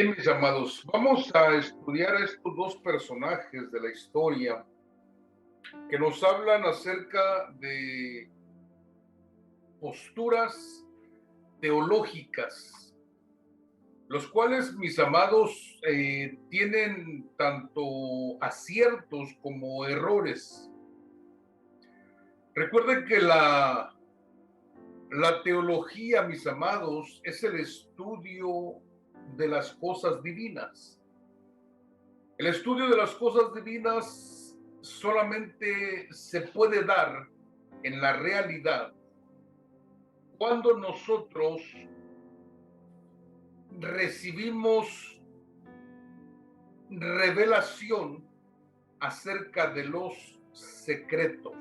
Bien, mis amados, vamos a estudiar a estos dos personajes de la historia que nos hablan acerca de posturas teológicas, los cuales, mis amados, tienen tanto aciertos como errores. Recuerden que la teología, mis amados, es el estudio de las cosas divinas. El estudio de las cosas divinas solamente se puede dar en la realidad cuando nosotros recibimos revelación acerca de los secretos.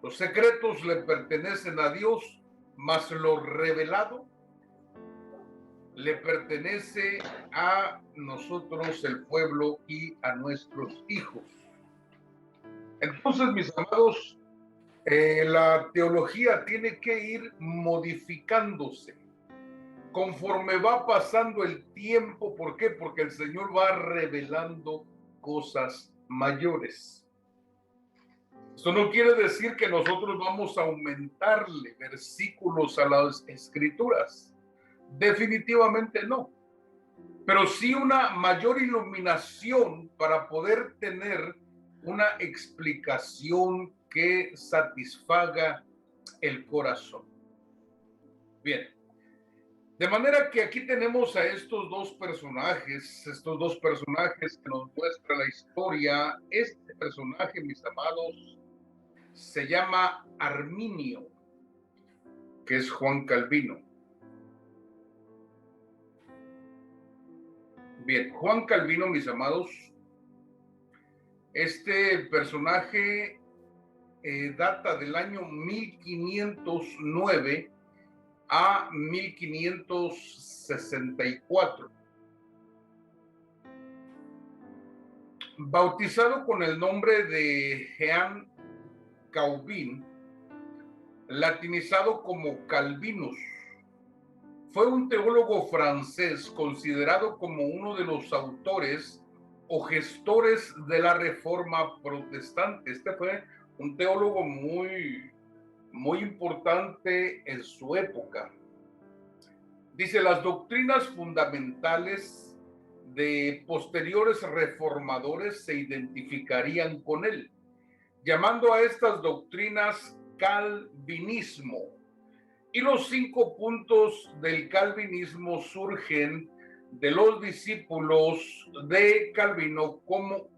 Los secretos le pertenecen a Dios, mas lo revelado le pertenece a nosotros, el pueblo, y a nuestros hijos. Entonces, mis amados, la teología tiene que ir modificándose conforme va pasando el tiempo. ¿Por qué? Porque el Señor va revelando cosas mayores. Esto no quiere decir que nosotros vamos a aumentarle versículos a las escrituras. Definitivamente no. Pero sí una mayor iluminación para poder tener una explicación que satisfaga el corazón. Bien, de manera que aquí tenemos a estos dos personajes que nos muestra la historia. Este personaje, mis amados, se llama Arminio, que es Juan Calvino. Bien, Juan Calvino, mis amados, este personaje data del año 1509 a 1564. Bautizado con el nombre de Jean Calvin, latinizado como Calvinus, fue un teólogo francés considerado como uno de los autores o gestores de la Reforma protestante. Este fue un teólogo muy importante en su época. Dice, las doctrinas fundamentales de posteriores reformadores se identificarían con él, llamando a estas doctrinas calvinismo. Y los 5 puntos del calvinismo surgen de los discípulos de Calvino como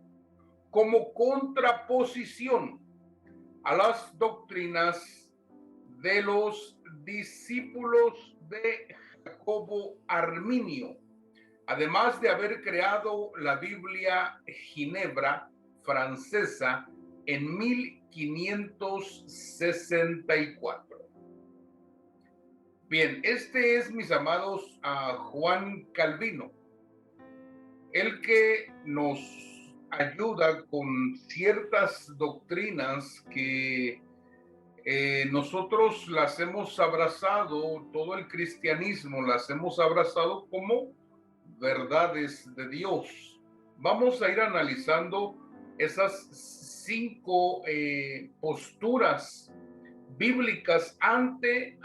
contraposición a las doctrinas de los discípulos de Jacobo Arminio, además de haber creado la Biblia Ginebra francesa en 1564. Bien, este es, mis amados, a Juan Calvino, el que nos ayuda con ciertas doctrinas que nosotros las hemos abrazado, todo el cristianismo las hemos abrazado como verdades de Dios. Vamos a ir analizando esas 5 posturas bíblicas ante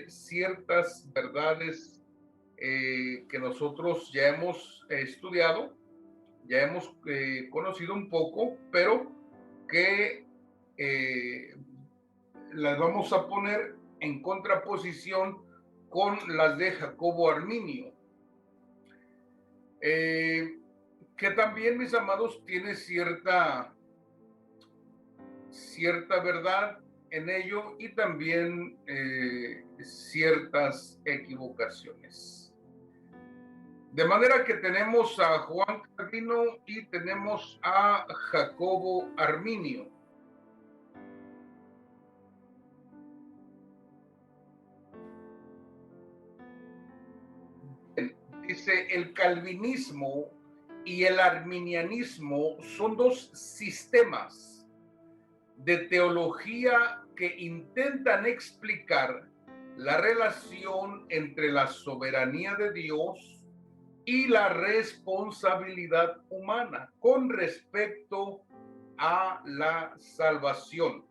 ciertas verdades que nosotros ya hemos estudiado, ya hemos conocido un poco, pero que las vamos a poner en contraposición con las de Jacobo Arminio, que también, mis amados, tiene cierta verdad en ello y también ciertas equivocaciones. De manera que tenemos a Juan Calvino y tenemos a Jacobo Arminio. Dice, el calvinismo y el arminianismo son 2 sistemas de teología que intentan explicar la relación entre la soberanía de Dios y la responsabilidad humana con respecto a la salvación.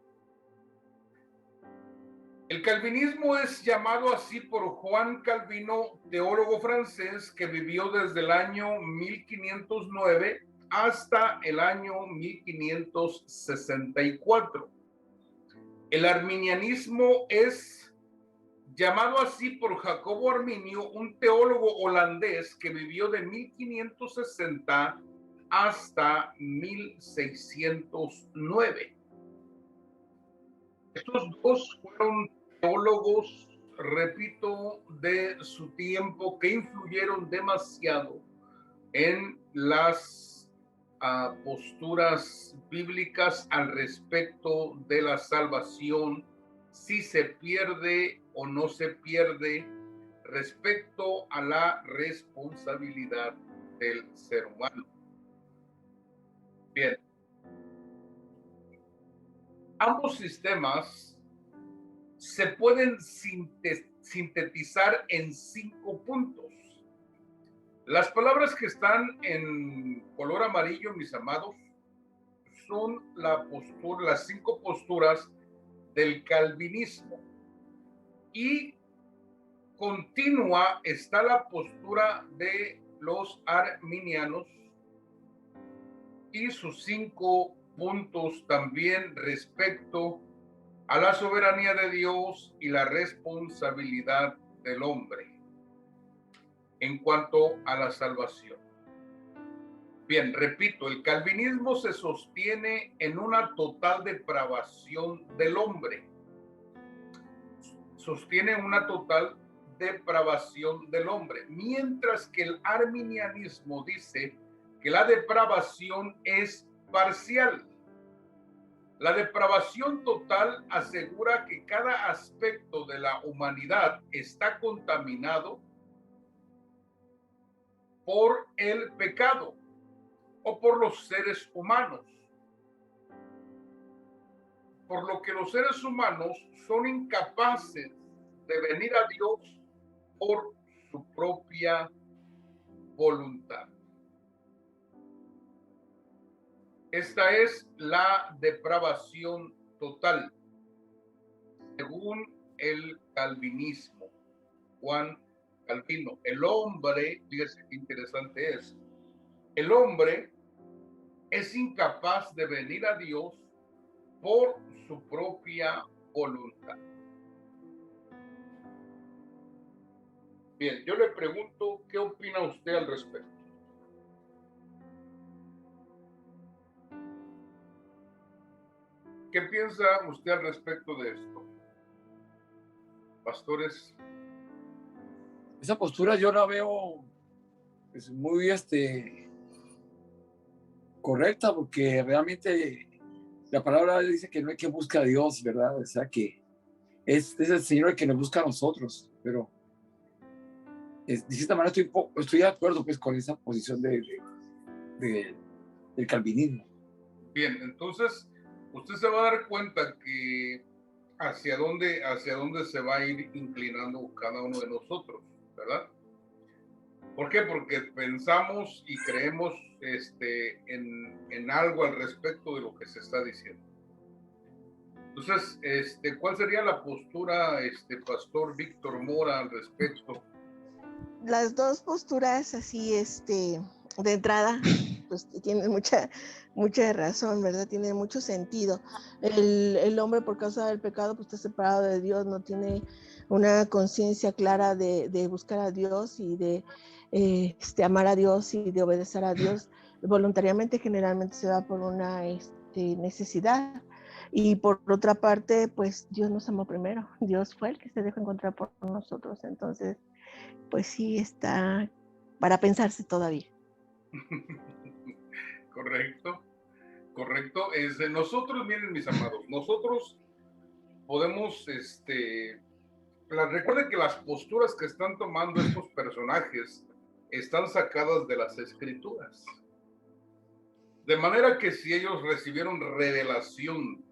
El calvinismo es llamado así por Juan Calvino, teólogo francés que vivió desde el año 1509 hasta el año 1564. El arminianismo es llamado así por Jacobo Arminio, un teólogo holandés que vivió de 1560 hasta 1609. Estos dos fueron teólogos, repito, de su tiempo que influyeron demasiado en las posturas bíblicas al respecto de la salvación, si se pierde o no se pierde, respecto a la responsabilidad del ser humano. Bien. Ambos sistemas se pueden sintetizar en 5 puntos. Las palabras que están en color amarillo, mis amados, son las 5 posturas del calvinismo. Y continua está la postura de los arminianos y sus 5 puntos también respecto a la soberanía de Dios y la responsabilidad del hombre en cuanto a la salvación. Bien, repito, el calvinismo se sostiene en una total depravación del hombre. Sostiene una total depravación del hombre, mientras que el arminianismo dice que la depravación es parcial. La depravación total asegura que cada aspecto de la humanidad está contaminado por el pecado o por los seres humanos, por lo que los seres humanos son incapaces de venir a Dios por su propia voluntad. Esta es la depravación total, según el calvinismo. Juan Calvino, el hombre, fíjese qué interesante es, el hombre es incapaz de venir a Dios por su propia voluntad. Bien, yo le pregunto, ¿qué opina usted al respecto? ¿Qué piensa usted al respecto de esto, pastores? Esa postura yo la veo pues, muy correcta, porque realmente la palabra dice que no hay que buscar a Dios, ¿verdad? O sea que es el Señor el que nos busca a nosotros, pero de cierta manera estoy de acuerdo pues con esa posición del calvinismo. Bien, entonces usted se va a dar cuenta que hacia dónde se va a ir inclinando cada uno de nosotros, ¿verdad? ¿Por qué? Porque pensamos y creemos en algo al respecto de lo que se está diciendo. Entonces, ¿cuál sería la postura, pastor Víctor Mora, al respecto? Las dos posturas así, de entrada, pues tienen mucha razón, ¿verdad? Tiene mucho sentido. El hombre por causa del pecado pues está separado de Dios, no tiene una conciencia clara de buscar a Dios y de amar a Dios y de obedecer a Dios. Voluntariamente generalmente se va por una necesidad. Y por otra parte, pues Dios nos amó primero. Dios fue el que se dejó encontrar por nosotros. Entonces, pues sí está para pensarse todavía. Correcto. Nosotros, miren mis amados, nosotros podemos, recuerden que las posturas que están tomando estos personajes están sacadas de las escrituras. De manera que si ellos recibieron revelación,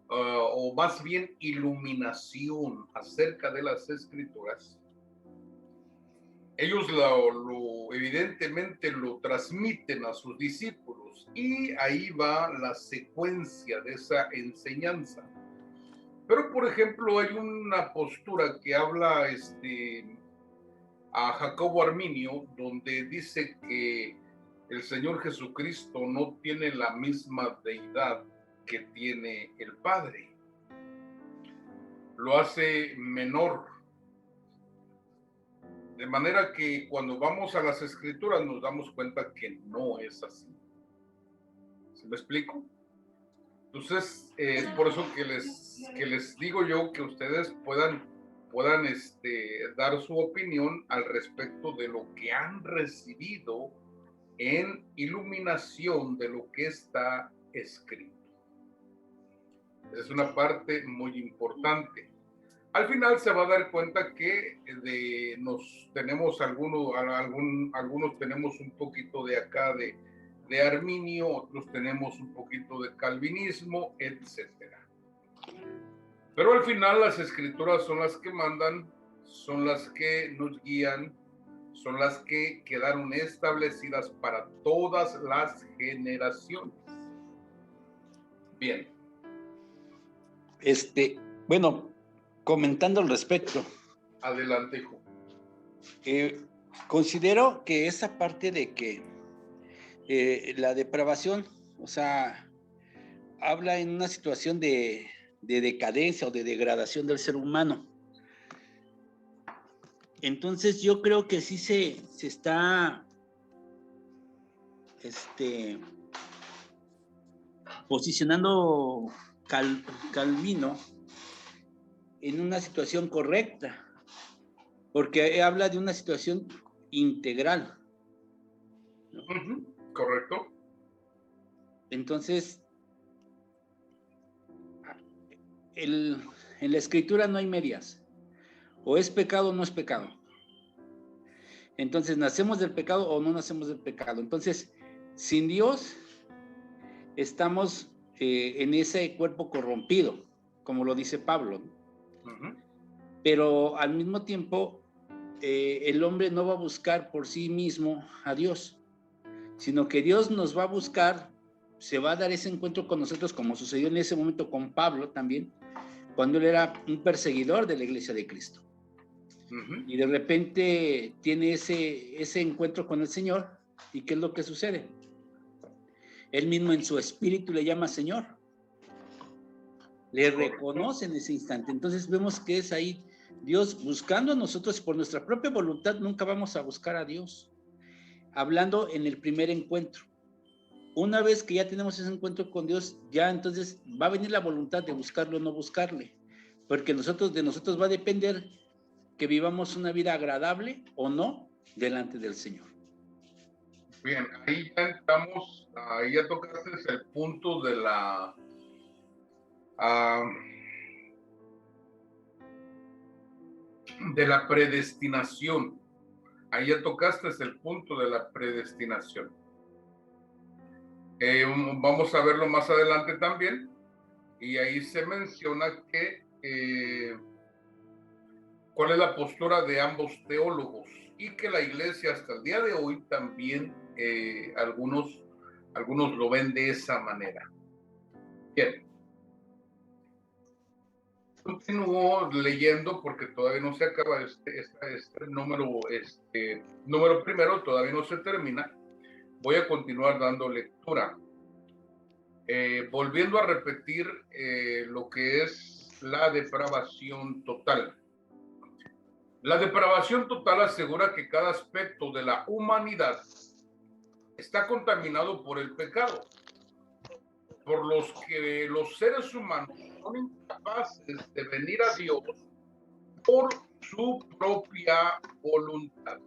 o más bien iluminación acerca de las escrituras, Ellos evidentemente lo transmiten a sus discípulos y ahí va la secuencia de esa enseñanza. Pero, por ejemplo, hay una postura que habla a Jacobo Arminio, donde dice que el Señor Jesucristo no tiene la misma deidad que tiene el Padre. Lo hace menor. De manera que cuando vamos a las Escrituras nos damos cuenta que no es así. ¿Se me explico? Entonces, es por eso que les digo yo que ustedes puedan dar su opinión al respecto de lo que han recibido en iluminación de lo que está escrito. Es una parte muy importante. Al final se va a dar cuenta que algunos tenemos un poquito de acá de Arminio, otros tenemos un poquito de calvinismo, etcétera. Pero al final las escrituras son las que mandan, son las que nos guían, son las que quedaron establecidas para todas las generaciones. Bien. Bueno, comentando al respecto. Adelante, hijo. Considero que esa parte de que la depravación, o sea, habla en una situación de decadencia o de degradación del ser humano. Entonces yo creo que sí se está posicionando Calvino en una situación correcta, porque habla de una situación integral, ¿no? Correcto. Entonces, en la escritura no hay medias, o es pecado o no es pecado. Entonces, ¿nacemos del pecado o no nacemos del pecado? Entonces, sin Dios, estamos en ese cuerpo corrompido, como lo dice Pablo, ¿no? Pero al mismo tiempo, el hombre no va a buscar por sí mismo a Dios, sino que Dios nos va a buscar, se va a dar ese encuentro con nosotros, como sucedió en ese momento con Pablo también, cuando él era un perseguidor de la iglesia de Cristo. Y de repente tiene ese encuentro con el Señor, ¿y qué es lo que sucede? Él mismo en su espíritu le llama Señor, le reconoce en ese instante. Entonces vemos que es ahí Dios buscando a nosotros por nuestra propia voluntad. Nunca vamos a buscar a Dios, hablando en el primer encuentro. Una vez que ya tenemos ese encuentro con Dios, ya entonces va a venir la voluntad de buscarlo o no buscarle, porque de nosotros va a depender que vivamos una vida agradable o no delante del Señor. Bien, ahí ya entramos, ahí ya tocaste el punto de la predestinación. Ahí ya tocaste el punto de la predestinación. Vamos a verlo más adelante también, y ahí se menciona que cuál es la postura de ambos teólogos, y que la iglesia hasta el día de hoy también algunos lo ven de esa manera. Bien. Continúo leyendo porque todavía no se acaba este número primero, todavía no se termina. Voy a continuar dando lectura. Volviendo a repetir lo que es la depravación total. La depravación total asegura que cada aspecto de la humanidad está contaminado por el pecado, por los que los seres humanos son incapaces de venir a Dios por su propia voluntad.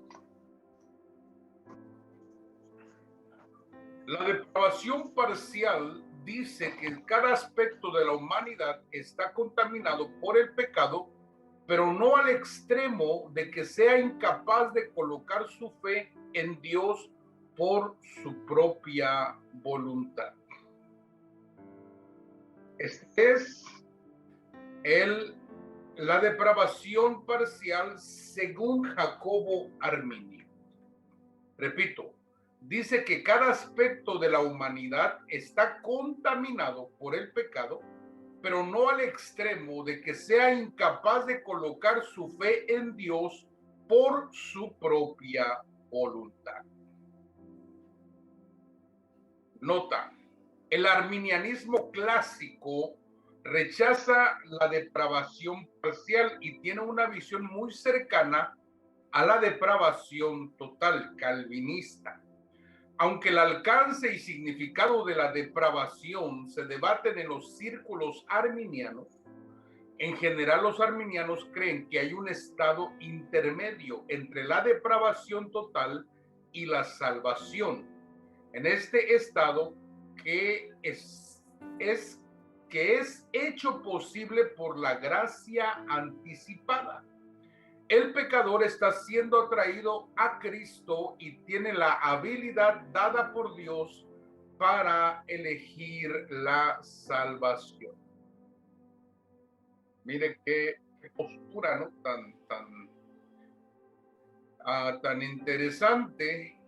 La depravación parcial dice que cada aspecto de la humanidad está contaminado por el pecado, pero no al extremo de que sea incapaz de colocar su fe en Dios por su propia voluntad. Este es el la depravación parcial según Jacobo Arminio. Repito, dice que cada aspecto de la humanidad está contaminado por el pecado, pero no al extremo de que sea incapaz de colocar su fe en Dios por su propia voluntad. Nota, el arminianismo clásico rechaza la depravación parcial y tiene una visión muy cercana a la depravación total calvinista. Aunque el alcance y significado de la depravación se debaten en los círculos arminianos, en general los arminianos creen que hay un estado intermedio entre la depravación total y la salvación. En este estado que es hecho posible por la gracia anticipada. El pecador está siendo atraído a Cristo y tiene la habilidad dada por Dios para elegir la salvación. Mire qué postura, ¿no? Tan interesante.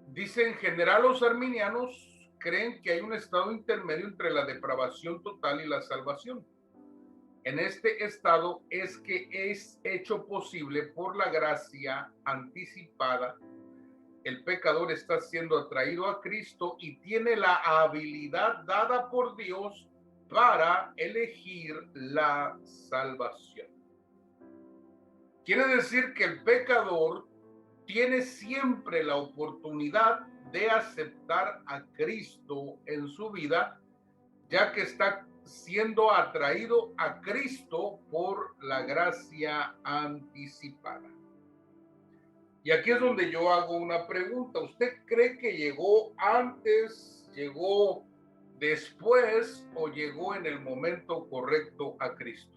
Dice, en general los arminianos creen que hay un estado intermedio entre la depravación total y la salvación. En este estado es que es hecho posible por la gracia anticipada. El pecador está siendo atraído a Cristo y tiene la habilidad dada por Dios para elegir la salvación. Quiere decir que el pecador tiene siempre la oportunidad de aceptar a Cristo en su vida, ya que está siendo atraído a Cristo por la gracia anticipada. Y aquí es donde yo hago una pregunta. ¿Usted cree que llegó antes, llegó después o llegó en el momento correcto a Cristo?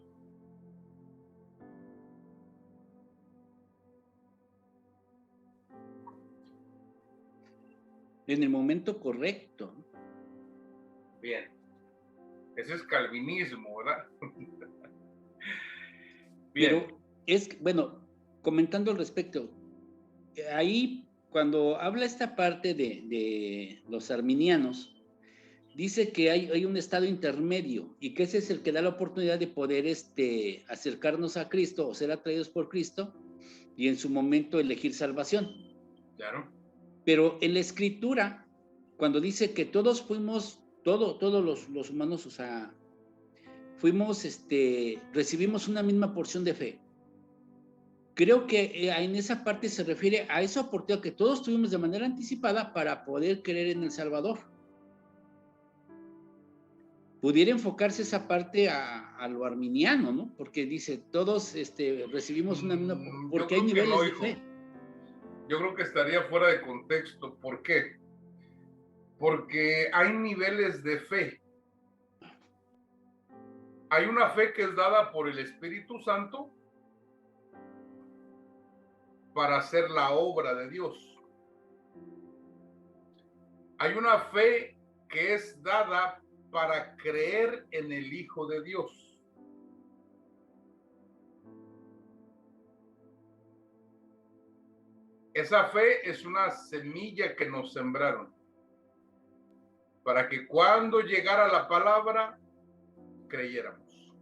En el momento correcto. Bien. Ese es calvinismo, ¿verdad? Bien. Pero es, bueno, comentando al respecto, ahí cuando habla esta parte de los arminianos, dice que hay un estado intermedio y que ese es el que da la oportunidad de poder acercarnos a Cristo o ser atraídos por Cristo y en su momento elegir salvación. Claro. Pero en la Escritura, cuando dice que todos fuimos, todos los humanos, o sea, fuimos, recibimos una misma porción de fe. Creo que en esa parte se refiere a esa oportunidad que todos tuvimos de manera anticipada para poder creer en el Salvador. Pudiera enfocarse esa parte a lo arminiano, ¿no? Porque dice, todos recibimos una misma, porque hay niveles de fe. Yo creo que estaría fuera de contexto. ¿Por qué? Porque hay niveles de fe. Hay una fe que es dada por el Espíritu Santo para hacer la obra de Dios. Hay una fe que es dada para creer en el Hijo de Dios. Esa fe es una semilla que nos sembraron para que cuando llegara la palabra creyéramos.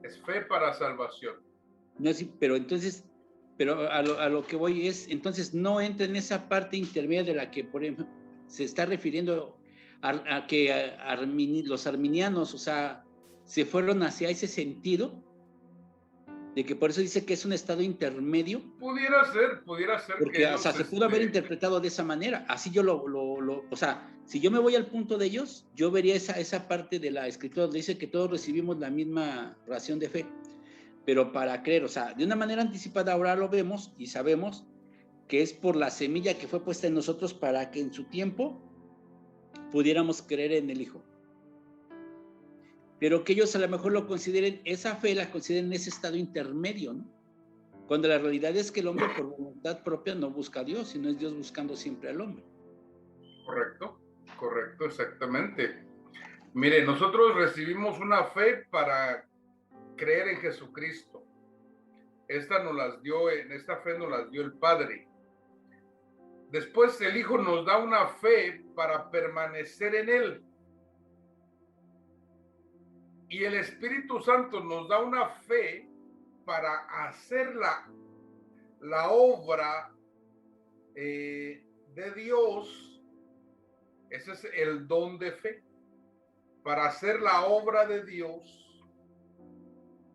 Es fe para salvación. No, sí, pero entonces, a lo que voy es, entonces no entra en esa parte intermedia de la que, por ejemplo, se está refiriendo a que los arminianos, o sea, se fueron hacia ese sentido, de que por eso dice que es un estado intermedio. Pudiera ser. Porque, que ellos, o sea, se pudo haber interpretado de esa manera. Así yo o sea, si yo me voy al punto de ellos, yo vería esa parte de la Escritura donde dice que todos recibimos la misma ración de fe. Pero para creer, o sea, de una manera anticipada ahora lo vemos y sabemos que es por la semilla que fue puesta en nosotros para que en su tiempo pudiéramos creer en el Hijo. Pero que ellos a lo mejor lo consideren, esa fe la consideren en ese estado intermedio, ¿no? Cuando la realidad es que el hombre por voluntad propia no busca a Dios, sino es Dios buscando siempre al hombre. Correcto, exactamente. Mire, nosotros recibimos una fe para creer en Jesucristo. Esta fe nos las dio el Padre. Después el Hijo nos da una fe para permanecer en Él. Y el Espíritu Santo nos da una fe para hacer la obra de Dios. Ese es el don de fe. Para hacer la obra de Dios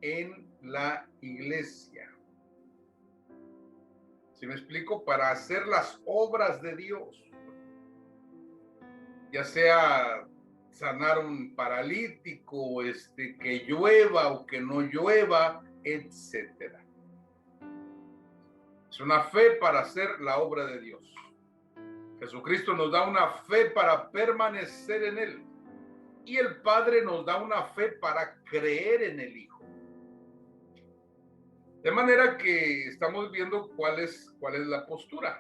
en la iglesia. ¿Sí me explico? Para hacer las obras de Dios. Ya sea sanar un paralítico, que llueva o que no llueva, etcétera. Es una fe para hacer la obra de Dios. Jesucristo nos da una fe para permanecer en Él. Y el Padre nos da una fe para creer en el Hijo. De manera que estamos viendo cuál es la postura,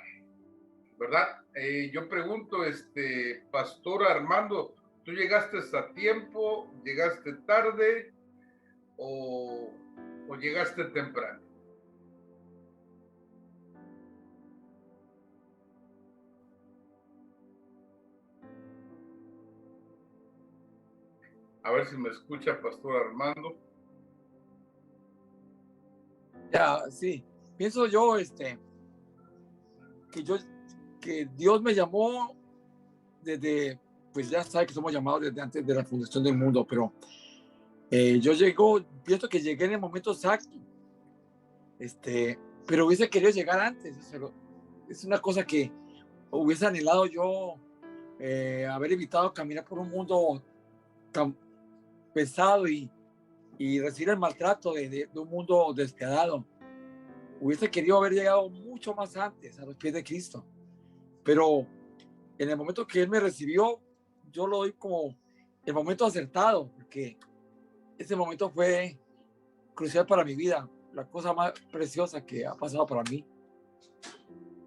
¿verdad? Yo pregunto, Pastor Armando, ¿tú llegaste a tiempo, llegaste tarde o llegaste temprano? A ver si me escucha, Pastor Armando. Ya, sí. Pienso yo, que Dios me llamó desde, pues ya sabe que somos llamados desde antes de la fundación del mundo, pero pienso que llegué en el momento exacto. Pero hubiese querido llegar antes. Es una cosa que hubiese anhelado yo, haber evitado caminar por un mundo tan pesado y recibir el maltrato de un mundo despiadado. Hubiese querido haber llegado mucho más antes a los pies de Cristo, pero en el momento que Él me recibió, yo lo doy como el momento acertado, porque ese momento fue crucial para mi vida, la cosa más preciosa que ha pasado para mí.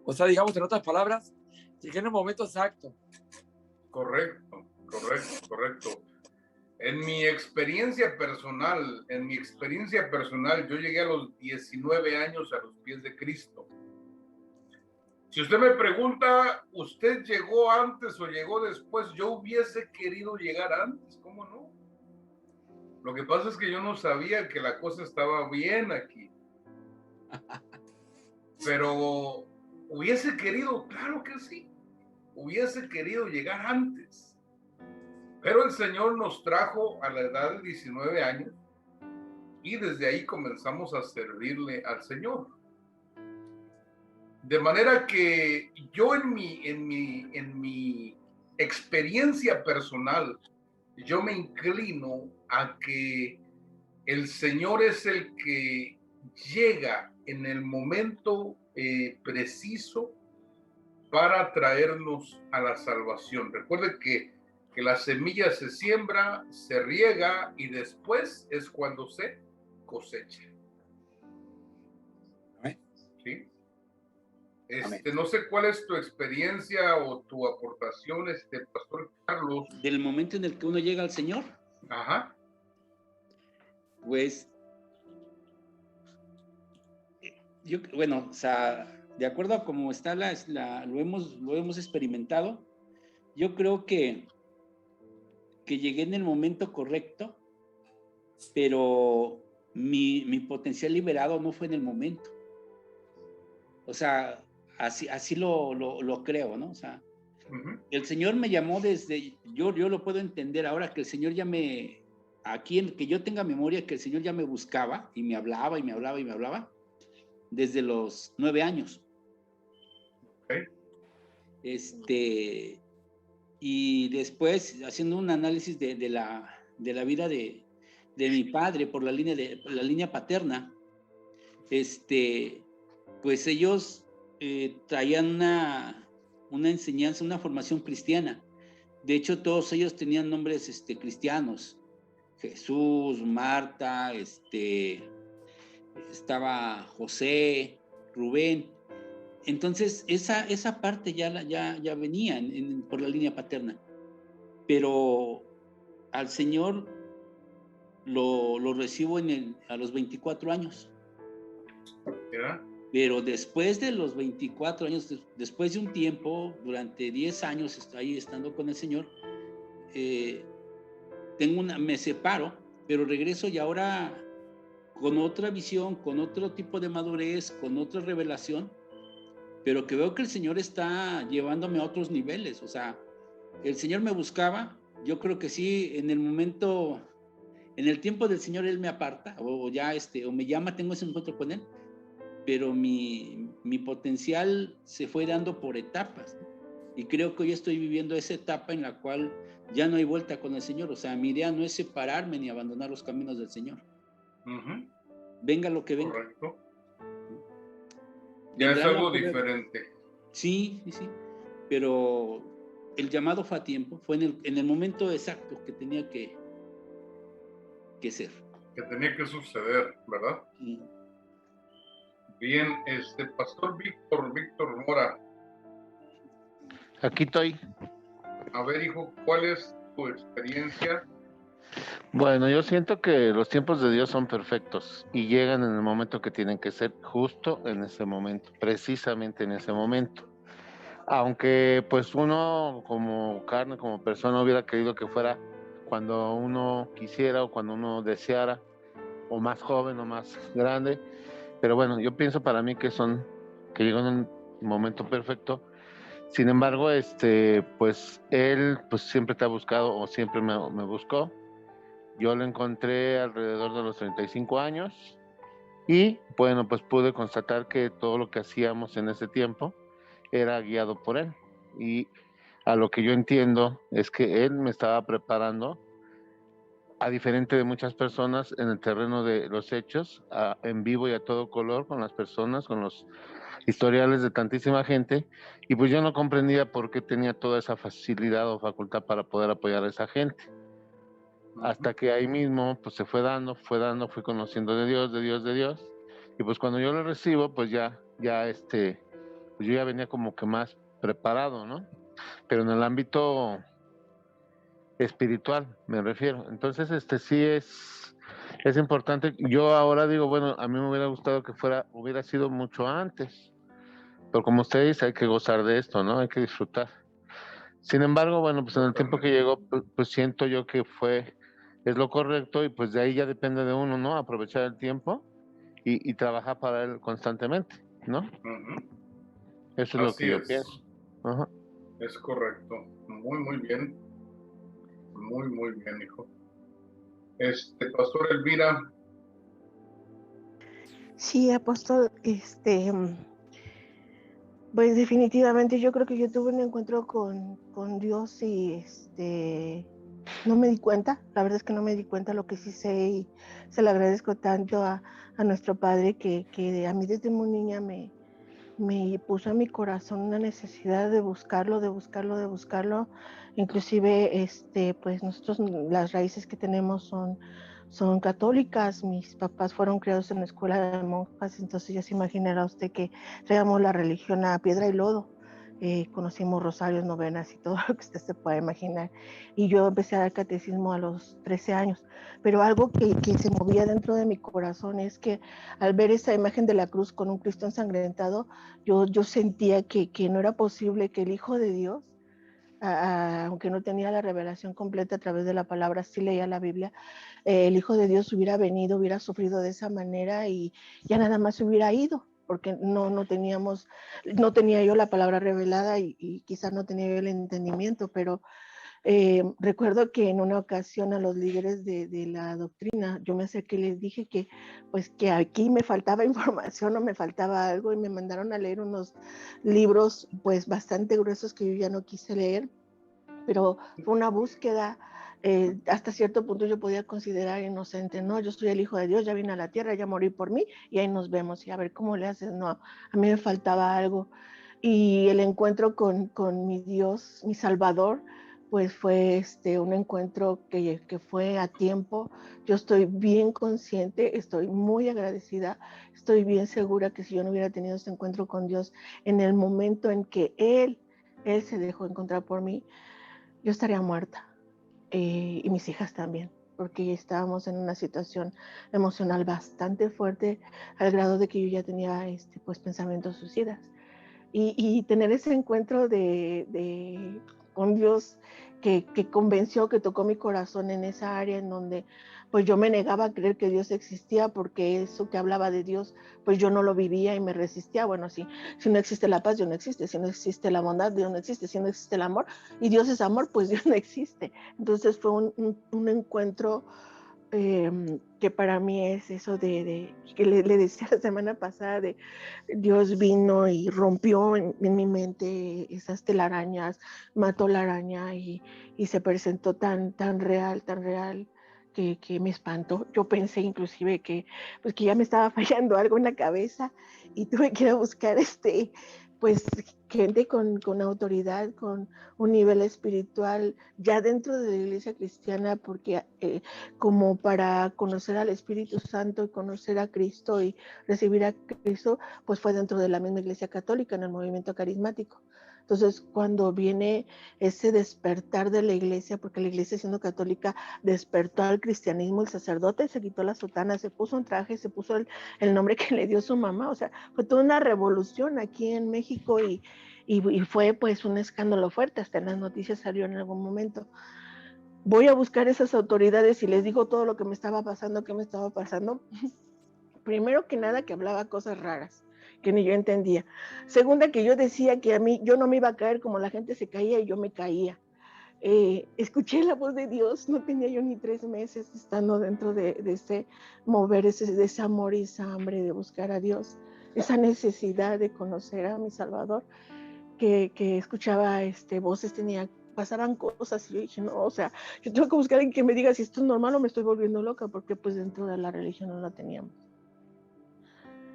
O sea, digamos, en otras palabras, llegué en el momento exacto. Correcto. En mi experiencia personal, yo llegué a los 19 años a los pies de Cristo. Si usted me pregunta, ¿usted llegó antes o llegó después? Yo hubiese querido llegar antes, ¿cómo no? Lo que pasa es que yo no sabía que la cosa estaba bien aquí. Pero hubiese querido, claro que sí, hubiese querido llegar antes. Pero el Señor nos trajo a la edad de 19 años y desde ahí comenzamos a servirle al Señor. De manera que yo en mi experiencia personal, yo me inclino a que el Señor es el que llega en el momento preciso para traernos a la salvación. Recuerde que la semilla se siembra, se riega y después es cuando se cosecha. Amén. ¿Sí? Amén. No sé cuál es tu experiencia o tu aportación, Pastor Carlos. Del momento en el que uno llega al Señor. Ajá. Pues, bueno, o sea, de acuerdo a cómo está lo hemos experimentado, yo creo que llegué en el momento correcto, pero mi potencial liberado no fue en el momento. O sea, así lo creo, ¿no? O sea, el Señor me llamó yo lo puedo entender ahora que el Señor que yo tenga memoria, que el Señor ya me buscaba y me hablaba y me hablaba y me hablaba desde los 9 años. Okay. Y después haciendo un análisis de la vida de mi padre por la línea paterna, pues ellos traían una enseñanza, una formación cristiana. De hecho, todos ellos tenían nombres cristianos. Jesús, Marta, estaba José, Rubén. Entonces, esa parte ya venía por la línea paterna. Pero al Señor lo recibo a los 24 años. ¿Ya? Pero después de los 24 años, después de un tiempo, durante 10 años ahí estando con el Señor, me separo, pero regreso y ahora con otra visión, con otro tipo de madurez, con otra revelación, pero que veo que el Señor está llevándome a otros niveles. O sea, el Señor me buscaba, yo creo que sí, en el tiempo del Señor Él me aparta, o me llama, tengo ese encuentro con Él, pero mi potencial se fue dando por etapas, ¿no? Y creo que hoy estoy viviendo esa etapa en la cual ya no hay vuelta con el Señor. O sea, mi idea no es separarme ni abandonar los caminos del Señor. Uh-huh. Venga lo que venga. Correcto. Ya es algo diferente. Sí, pero el llamado fue a tiempo, fue en el momento exacto que tenía que ser. Que tenía que suceder, ¿verdad? Sí. Bien, Pastor Víctor Mora. Aquí estoy. A ver, hijo, ¿cuál es tu experiencia? Bueno, yo siento que los tiempos de Dios son perfectos y llegan en el momento que tienen que ser, justo en ese momento, precisamente en ese momento. Aunque pues uno como carne, como persona hubiera querido que fuera cuando uno quisiera o cuando uno deseara, o más joven o más grande, pero bueno, yo pienso para mí que llegó en un momento perfecto. Sin embargo, pues él pues siempre te ha buscado o siempre me buscó. Yo lo encontré alrededor de los 35 años y bueno, pues pude constatar que todo lo que hacíamos en ese tiempo era guiado por él. Y a lo que yo entiendo es que él me estaba preparando, a diferente de muchas personas, en el terreno de los hechos, en vivo y a todo color, con las personas, con los historiales de tantísima gente, y pues yo no comprendía por qué tenía toda esa facilidad o facultad para poder apoyar a esa gente. Hasta que ahí mismo pues se fue dando, fui conociendo de Dios, y pues cuando yo lo recibo, pues pues yo ya venía como que más preparado, ¿no? Pero en el ámbito espiritual me refiero. Entonces, sí es importante. Yo ahora digo, bueno, a mí me hubiera gustado que hubiera sido mucho antes, pero como usted dice, hay que gozar de esto, ¿no? Hay que disfrutar. Sin embargo, bueno, pues en el tiempo que llegó, pues siento yo que es lo correcto, y pues de ahí ya depende de uno, ¿no? Aprovechar el tiempo y trabajar para él constantemente, ¿no? Uh-huh. Eso es lo que yo pienso. Uh-huh. Es correcto. Muy, muy bien. Muy, muy bien, hijo. Pastor Elvira. Sí, apóstol, pues definitivamente yo creo que yo tuve un encuentro con Dios y no me di cuenta, la verdad es que no me di cuenta. Lo que sí sé, y se lo agradezco tanto a nuestro Padre, que a mí desde muy niña me puso en mi corazón una necesidad de buscarlo. Inclusive, pues nosotros, las raíces que tenemos son católicas. Mis papás fueron criados en la escuela de monjas, entonces ya se imaginará usted que traíamos la religión a piedra y lodo. Conocimos rosarios, novenas y todo lo que usted se pueda imaginar. Y yo empecé a dar catecismo a los 13 años. Pero algo que se movía dentro de mi corazón es que al ver esa imagen de la cruz con un Cristo ensangrentado, yo sentía que no era posible que el Hijo de Dios, aunque no tenía la revelación completa a través de la palabra, sí leía la Biblia, el Hijo de Dios hubiera venido, hubiera sufrido de esa manera y ya nada más se hubiera ido, porque no tenía yo la palabra revelada y quizás no tenía yo el entendimiento. Pero recuerdo que en una ocasión a los líderes de la doctrina, yo me acerqué y les dije que pues que aquí me faltaba información o me faltaba algo, y me mandaron a leer unos libros pues bastante gruesos que yo ya no quise leer, pero fue una búsqueda. Hasta cierto punto yo podía considerar inocente, no, yo soy el Hijo de Dios, ya vine a la tierra, ya morí por mí y ahí nos vemos, y a ver cómo le haces. No, a mí me faltaba algo, y el encuentro con mi Dios, mi Salvador, pues fue un encuentro que fue a tiempo. Yo estoy bien consciente, estoy muy agradecida, estoy bien segura que si yo no hubiera tenido este encuentro con Dios en el momento en que Él se dejó encontrar por mí, yo estaría muerta. y mis hijas también, porque estábamos en una situación emocional bastante fuerte, al grado de que yo ya tenía pues pensamientos suicidas. Y tener ese encuentro con Dios que convenció, que tocó mi corazón en esa área en donde pues yo me negaba a creer que Dios existía, porque eso que hablaba de Dios, pues yo no lo vivía y me resistía. Bueno, si no existe la paz, Dios no existe. Si no existe la bondad, Dios no existe. Si no existe el amor, y Dios es amor, pues Dios no existe. Entonces fue un encuentro que para mí es eso que le decía la semana pasada, de Dios vino y rompió en mi mente esas telarañas, mató la araña y se presentó tan real, que me espantó. Yo pensé inclusive pues que ya me estaba fallando algo en la cabeza, y tuve que ir a buscar pues gente con autoridad, con un nivel espiritual ya dentro de la iglesia cristiana, porque como para conocer al Espíritu Santo y conocer a Cristo y recibir a Cristo, pues fue dentro de la misma iglesia católica, en el movimiento carismático. Entonces, cuando viene ese despertar de la iglesia, porque la iglesia, siendo católica, despertó al cristianismo, el sacerdote se quitó la sotana, se puso un traje, se puso el nombre que le dio su mamá. O sea, fue toda una revolución aquí en México, y fue pues un escándalo fuerte, hasta en las noticias salió en algún momento. Voy a buscar esas autoridades y les digo todo lo que me estaba pasando, Primero que nada, que hablaba cosas raras, que ni yo entendía. Segunda, que yo decía que yo no me iba a caer como la gente se caía, y yo me caía. Escuché la voz de Dios, no tenía yo ni 3 meses estando dentro de ese mover, de ese amor y esa hambre de buscar a Dios, esa necesidad de conocer a mi Salvador, que escuchaba voces, pasaban cosas, y yo dije, no, o sea, yo tengo que buscar a alguien que me diga si esto es normal o me estoy volviendo loca, porque pues dentro de la religión no la teníamos.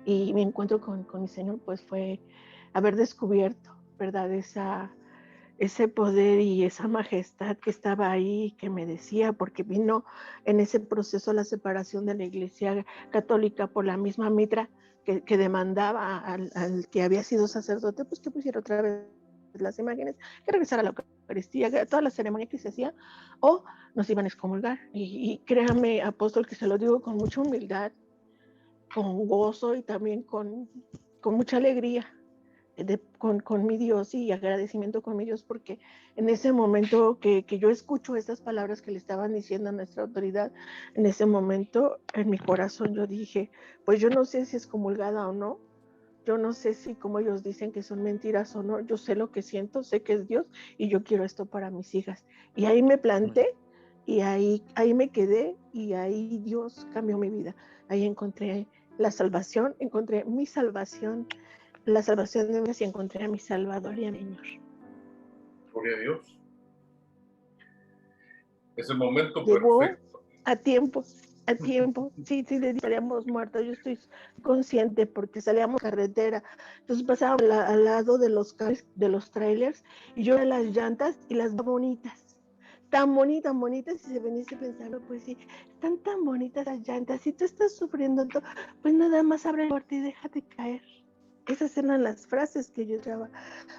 Y mi encuentro con mi Señor pues fue haber descubierto, ¿verdad? Ese poder y esa majestad que estaba ahí, que me decía, porque vino en ese proceso la separación de la iglesia católica por la misma Mitra, que demandaba al que había sido sacerdote, pues que pusiera otra vez las imágenes, que regresara a la Eucaristía, que toda la ceremonia que se hacía, o nos iban a excomulgar. Y créame, apóstol, que se lo digo con mucha humildad, con gozo y también con mucha alegría, con mi Dios, y agradecimiento con mi Dios, porque en ese momento que yo escucho estas palabras que le estaban diciendo a nuestra autoridad, en ese momento en mi corazón yo dije, pues yo no sé si es comulgada o no, yo no sé si como ellos dicen que son mentiras o no, yo sé lo que siento, sé que es Dios, y yo quiero esto para mis hijas. Y ahí me planté, y ahí me quedé, y ahí Dios cambió mi vida. Ahí encontré la salvación, encontré mi salvación, la salvación de Dios, y encontré a mi Salvador y a mi Señor. Gloria a Dios. Es el momento Llegó perfecto. a tiempo. Sí, estaríamos muertos. Yo estoy consciente, porque salíamos a carretera, entonces pasábamos al lado de los trailers, y yo de las llantas, y las bonitas, tan bonitas, y se venía pensando, pues sí, están tan bonitas las llantas, si tú estás sufriendo, pues nada más abre la puerta y déjate caer. Esas eran las frases que yo usaba,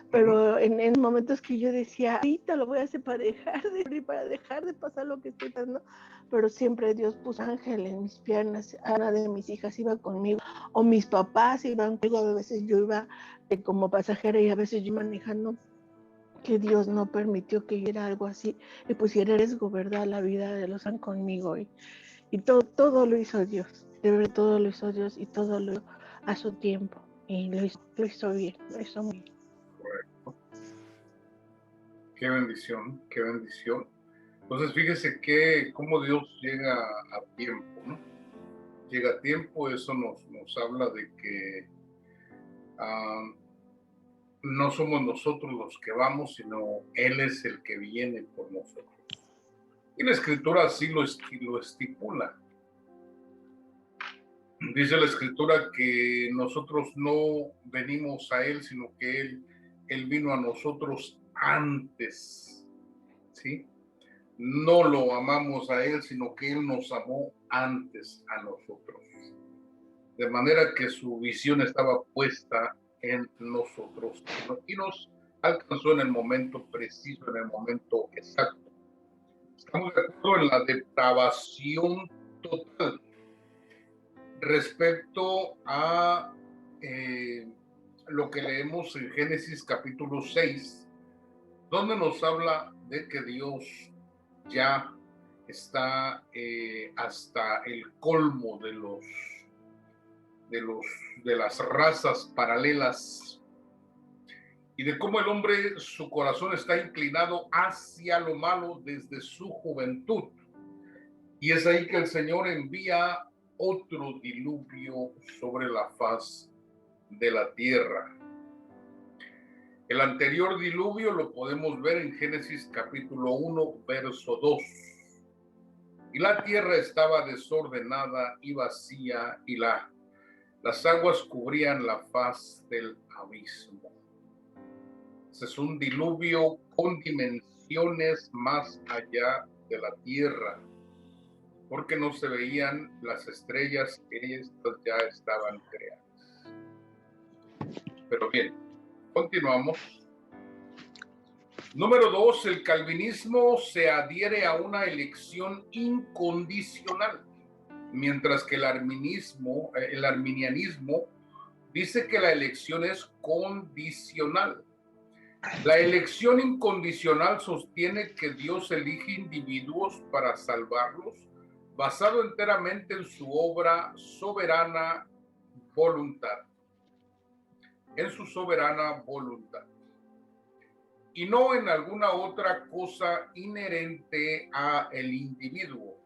pero en momentos que yo decía, ahorita lo voy a hacer para dejar de sufrir, para dejar de pasar lo que estoy pasando, pero siempre Dios puso ángel en mis piernas. Ana de mis hijas iba conmigo, o mis papás iban conmigo, a veces yo iba como pasajera y a veces yo manejando, que Dios no permitió que hubiera algo así y pusiera en riesgo, ¿verdad?, la vida de los que están conmigo, y todo lo hizo Dios, de verdad todo lo hizo Dios, y todo lo a su tiempo, y lo hizo bien, lo hizo muy bien. Correcto. Qué bendición, qué bendición. Entonces, fíjese cómo Dios llega a tiempo, ¿no? Llega a tiempo, eso nos habla de que no somos nosotros los que vamos, sino Él es el que viene por nosotros. Y la Escritura así lo estipula. Dice la Escritura que nosotros no venimos a Él, sino que Él vino a nosotros antes, ¿sí? No lo amamos a Él, sino que Él nos amó antes a nosotros. De manera que su visión estaba puesta en nosotros y nos alcanzó en el momento preciso, en el momento exacto. Estamos de acuerdo en la depravación total respecto a lo que leemos en Génesis capítulo 6, donde nos habla de que Dios ya está hasta el colmo de las razas paralelas y de cómo el hombre, su corazón está inclinado hacia lo malo desde su juventud. Y es ahí que el Señor envía otro diluvio sobre la faz de la tierra. El anterior diluvio lo podemos ver en Génesis capítulo 1, verso 2. Y la tierra estaba desordenada y vacía, y las aguas cubrían la faz del abismo. Ese es un diluvio con dimensiones más allá de la tierra, porque no se veían las estrellas, que estas ya estaban creadas. Pero bien, continuamos. Número 2, el calvinismo se adhiere a una elección incondicional, mientras que el arminianismo dice que la elección es condicional. La elección incondicional sostiene que Dios elige individuos para salvarlos, basado enteramente en su obra soberana voluntad, en su soberana voluntad, y no en alguna otra cosa inherente a el individuo.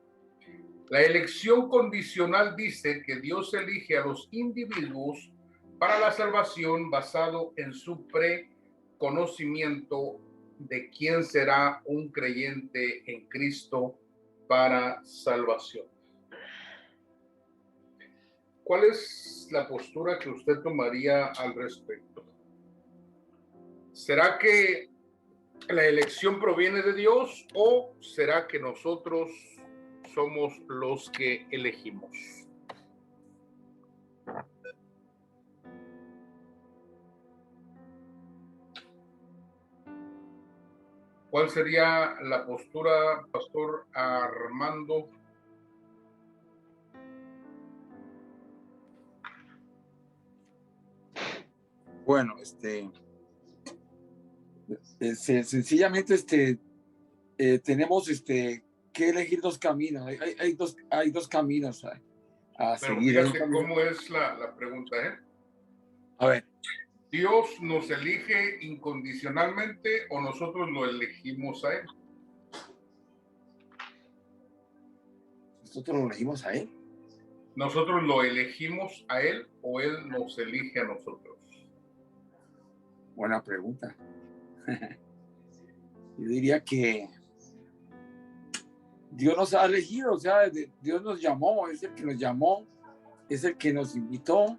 La elección condicional dice que Dios elige a los individuos para la salvación basado en su preconocimiento de quién será un creyente en Cristo para salvación. ¿Cuál es la postura que usted tomaría al respecto? ¿Será que la elección proviene de Dios o será que nosotros somos los que elegimos? ¿Cuál sería la postura, Pastor Armando? Bueno, sencillamente tenemos que elegir dos caminos. Hay dos caminos a Pero seguir. fíjate cómo es la pregunta, ¿eh? A ver. ¿Dios nos elige incondicionalmente o nosotros lo elegimos a Él? ¿Nosotros lo elegimos a Él? ¿Nosotros lo elegimos a Él o Él nos elige a nosotros? Buena pregunta. Yo diría que Dios nos ha elegido, o sea, Dios nos llamó, es el que nos llamó, es el que nos invitó,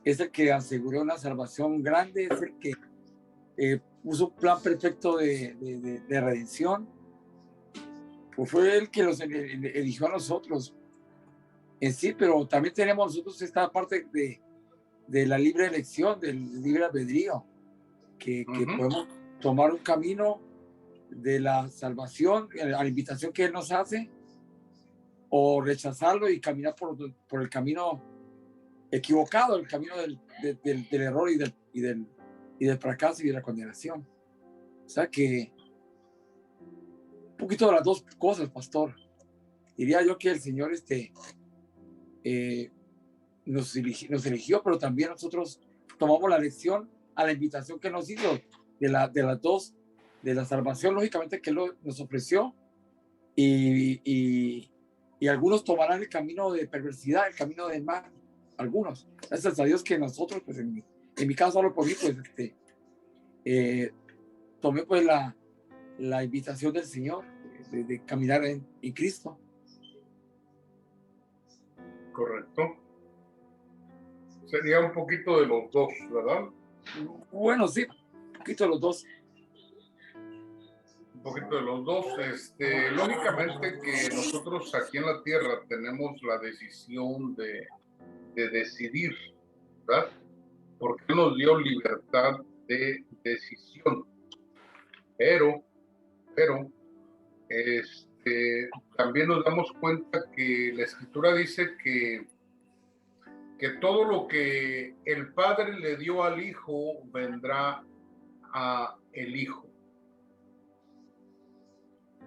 es el que aseguró una salvación grande, es el que puso un plan perfecto de redención. Pues fue el que los eligió a nosotros en sí, pero también tenemos nosotros esta parte de la libre elección, del libre albedrío, que podemos tomar un camino de la salvación, a la invitación que Él nos hace, o rechazarlo y caminar por el camino equivocado, el camino del error y del fracaso y de la condenación. O sea que un poquito de las dos cosas, pastor. Diría yo que el Señor nos eligió, pero también nosotros tomamos la lección a la invitación que nos hizo de las dos, de la salvación, lógicamente, que Él nos ofreció, y algunos tomarán el camino de perversidad, el camino del mal, algunos. Gracias a Dios que nosotros, pues en mi caso, hablo por mí, pues tomé pues la invitación del Señor de caminar en Cristo. Correcto. Sería un poquito de los dos, ¿verdad? Bueno, sí, un poquito de los dos. Un poquito de los dos. Lógicamente que nosotros aquí en la tierra tenemos la decisión de decidir, ¿verdad? Porque Él nos dio libertad de decisión. Pero también nos damos cuenta que la Escritura dice que todo lo que el Padre le dio al Hijo vendrá a el Hijo.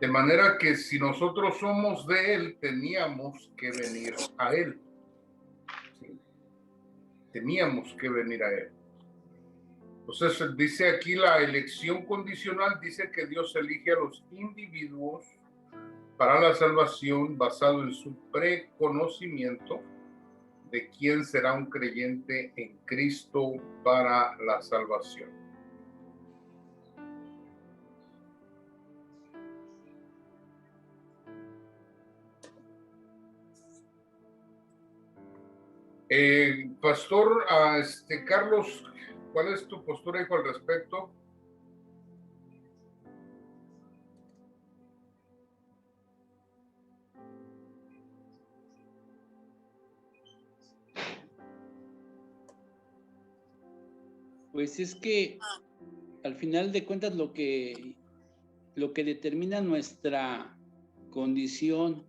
De manera que si nosotros somos de Él, teníamos que venir a Él. ¿Sí? Teníamos que venir a Él. Entonces dice aquí la elección condicional, dice que Dios elige a los individuos para la salvación basado en su preconocimiento de quién será un creyente en Cristo para la salvación. Pastor Carlos, ¿cuál es tu postura hijo, al respecto? Pues es que al final de cuentas lo que determina nuestra condición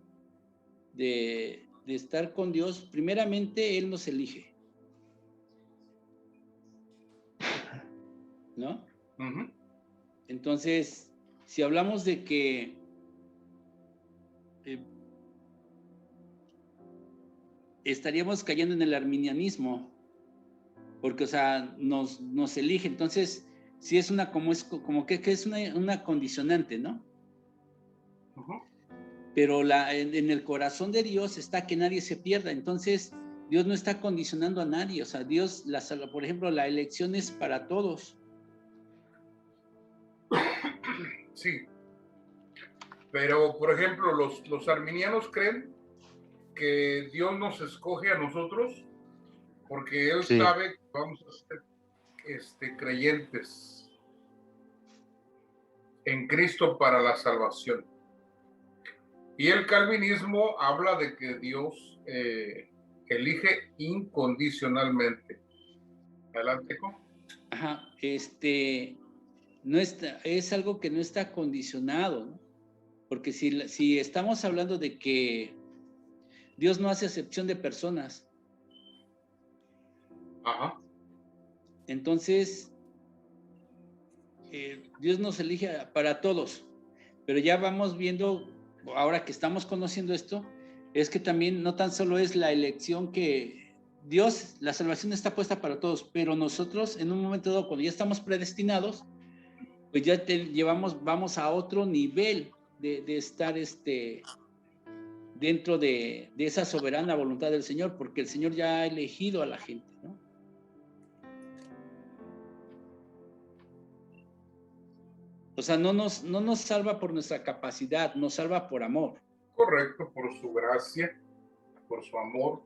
de estar con Dios, primeramente Él nos elige, ¿no? Uh-huh. Entonces, si hablamos de que estaríamos cayendo en el arminianismo, porque, o sea, nos elige, entonces, sí es como que es una condicionante, ¿no? Uh-huh. Pero en el corazón de Dios está que nadie se pierda, entonces Dios no está condicionando a nadie, o sea, Dios, por ejemplo, la elección es para todos. Sí, pero por ejemplo, los arminianos creen que Dios nos escoge a nosotros porque Él sabe que vamos a ser creyentes en Cristo para la salvación. Y el calvinismo habla de que Dios elige incondicionalmente. Adelante, ¿cómo? Ajá, no está, es algo que no está condicionado, ¿no? Porque si estamos hablando de que Dios no hace acepción de personas, ajá, entonces Dios nos elige para todos, pero ya vamos viendo, ahora que estamos conociendo esto, es que también no tan solo es la elección que Dios, la salvación está puesta para todos, pero nosotros en un momento dado, cuando ya estamos predestinados, pues ya vamos a otro nivel de estar dentro de esa soberana voluntad del Señor, porque el Señor ya ha elegido a la gente, ¿no? O sea, no nos salva por nuestra capacidad, nos salva por amor. Correcto, por su gracia, por su amor.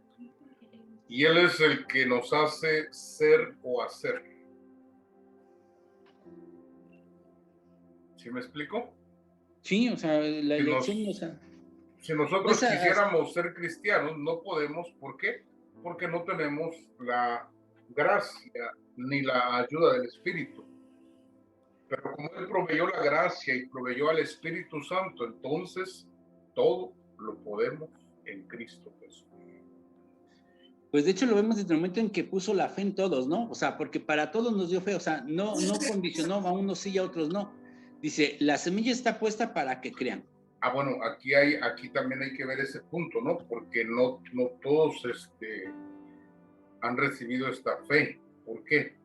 Y Él es el que nos hace ser o hacer. ¿Sí me explico? Sí, o sea, la elección, o sea... Si nosotros quisiéramos ser cristianos, no podemos. ¿Por qué? Porque no tenemos la gracia ni la ayuda del Espíritu. Pero como Él proveyó la gracia y proveyó al Espíritu Santo, entonces todo lo podemos en Cristo Jesús. Pues de hecho lo vemos desde el momento en que puso la fe en todos, ¿no? O sea, porque para todos nos dio fe, o sea, no condicionó a unos sí y a otros no. Dice, la semilla está puesta para que crean. Ah, bueno, aquí también hay que ver ese punto, ¿no? Porque no todos han recibido esta fe. ¿Por qué?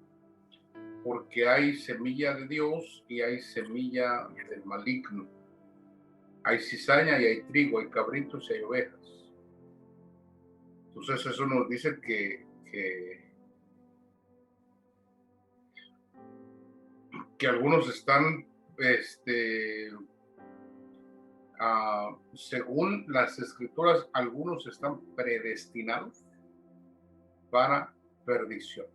Porque hay semilla de Dios y hay semilla del maligno. Hay cizaña y hay trigo, hay cabritos y hay ovejas. Entonces eso nos dice que algunos están, según las escrituras, algunos están predestinados para perdición.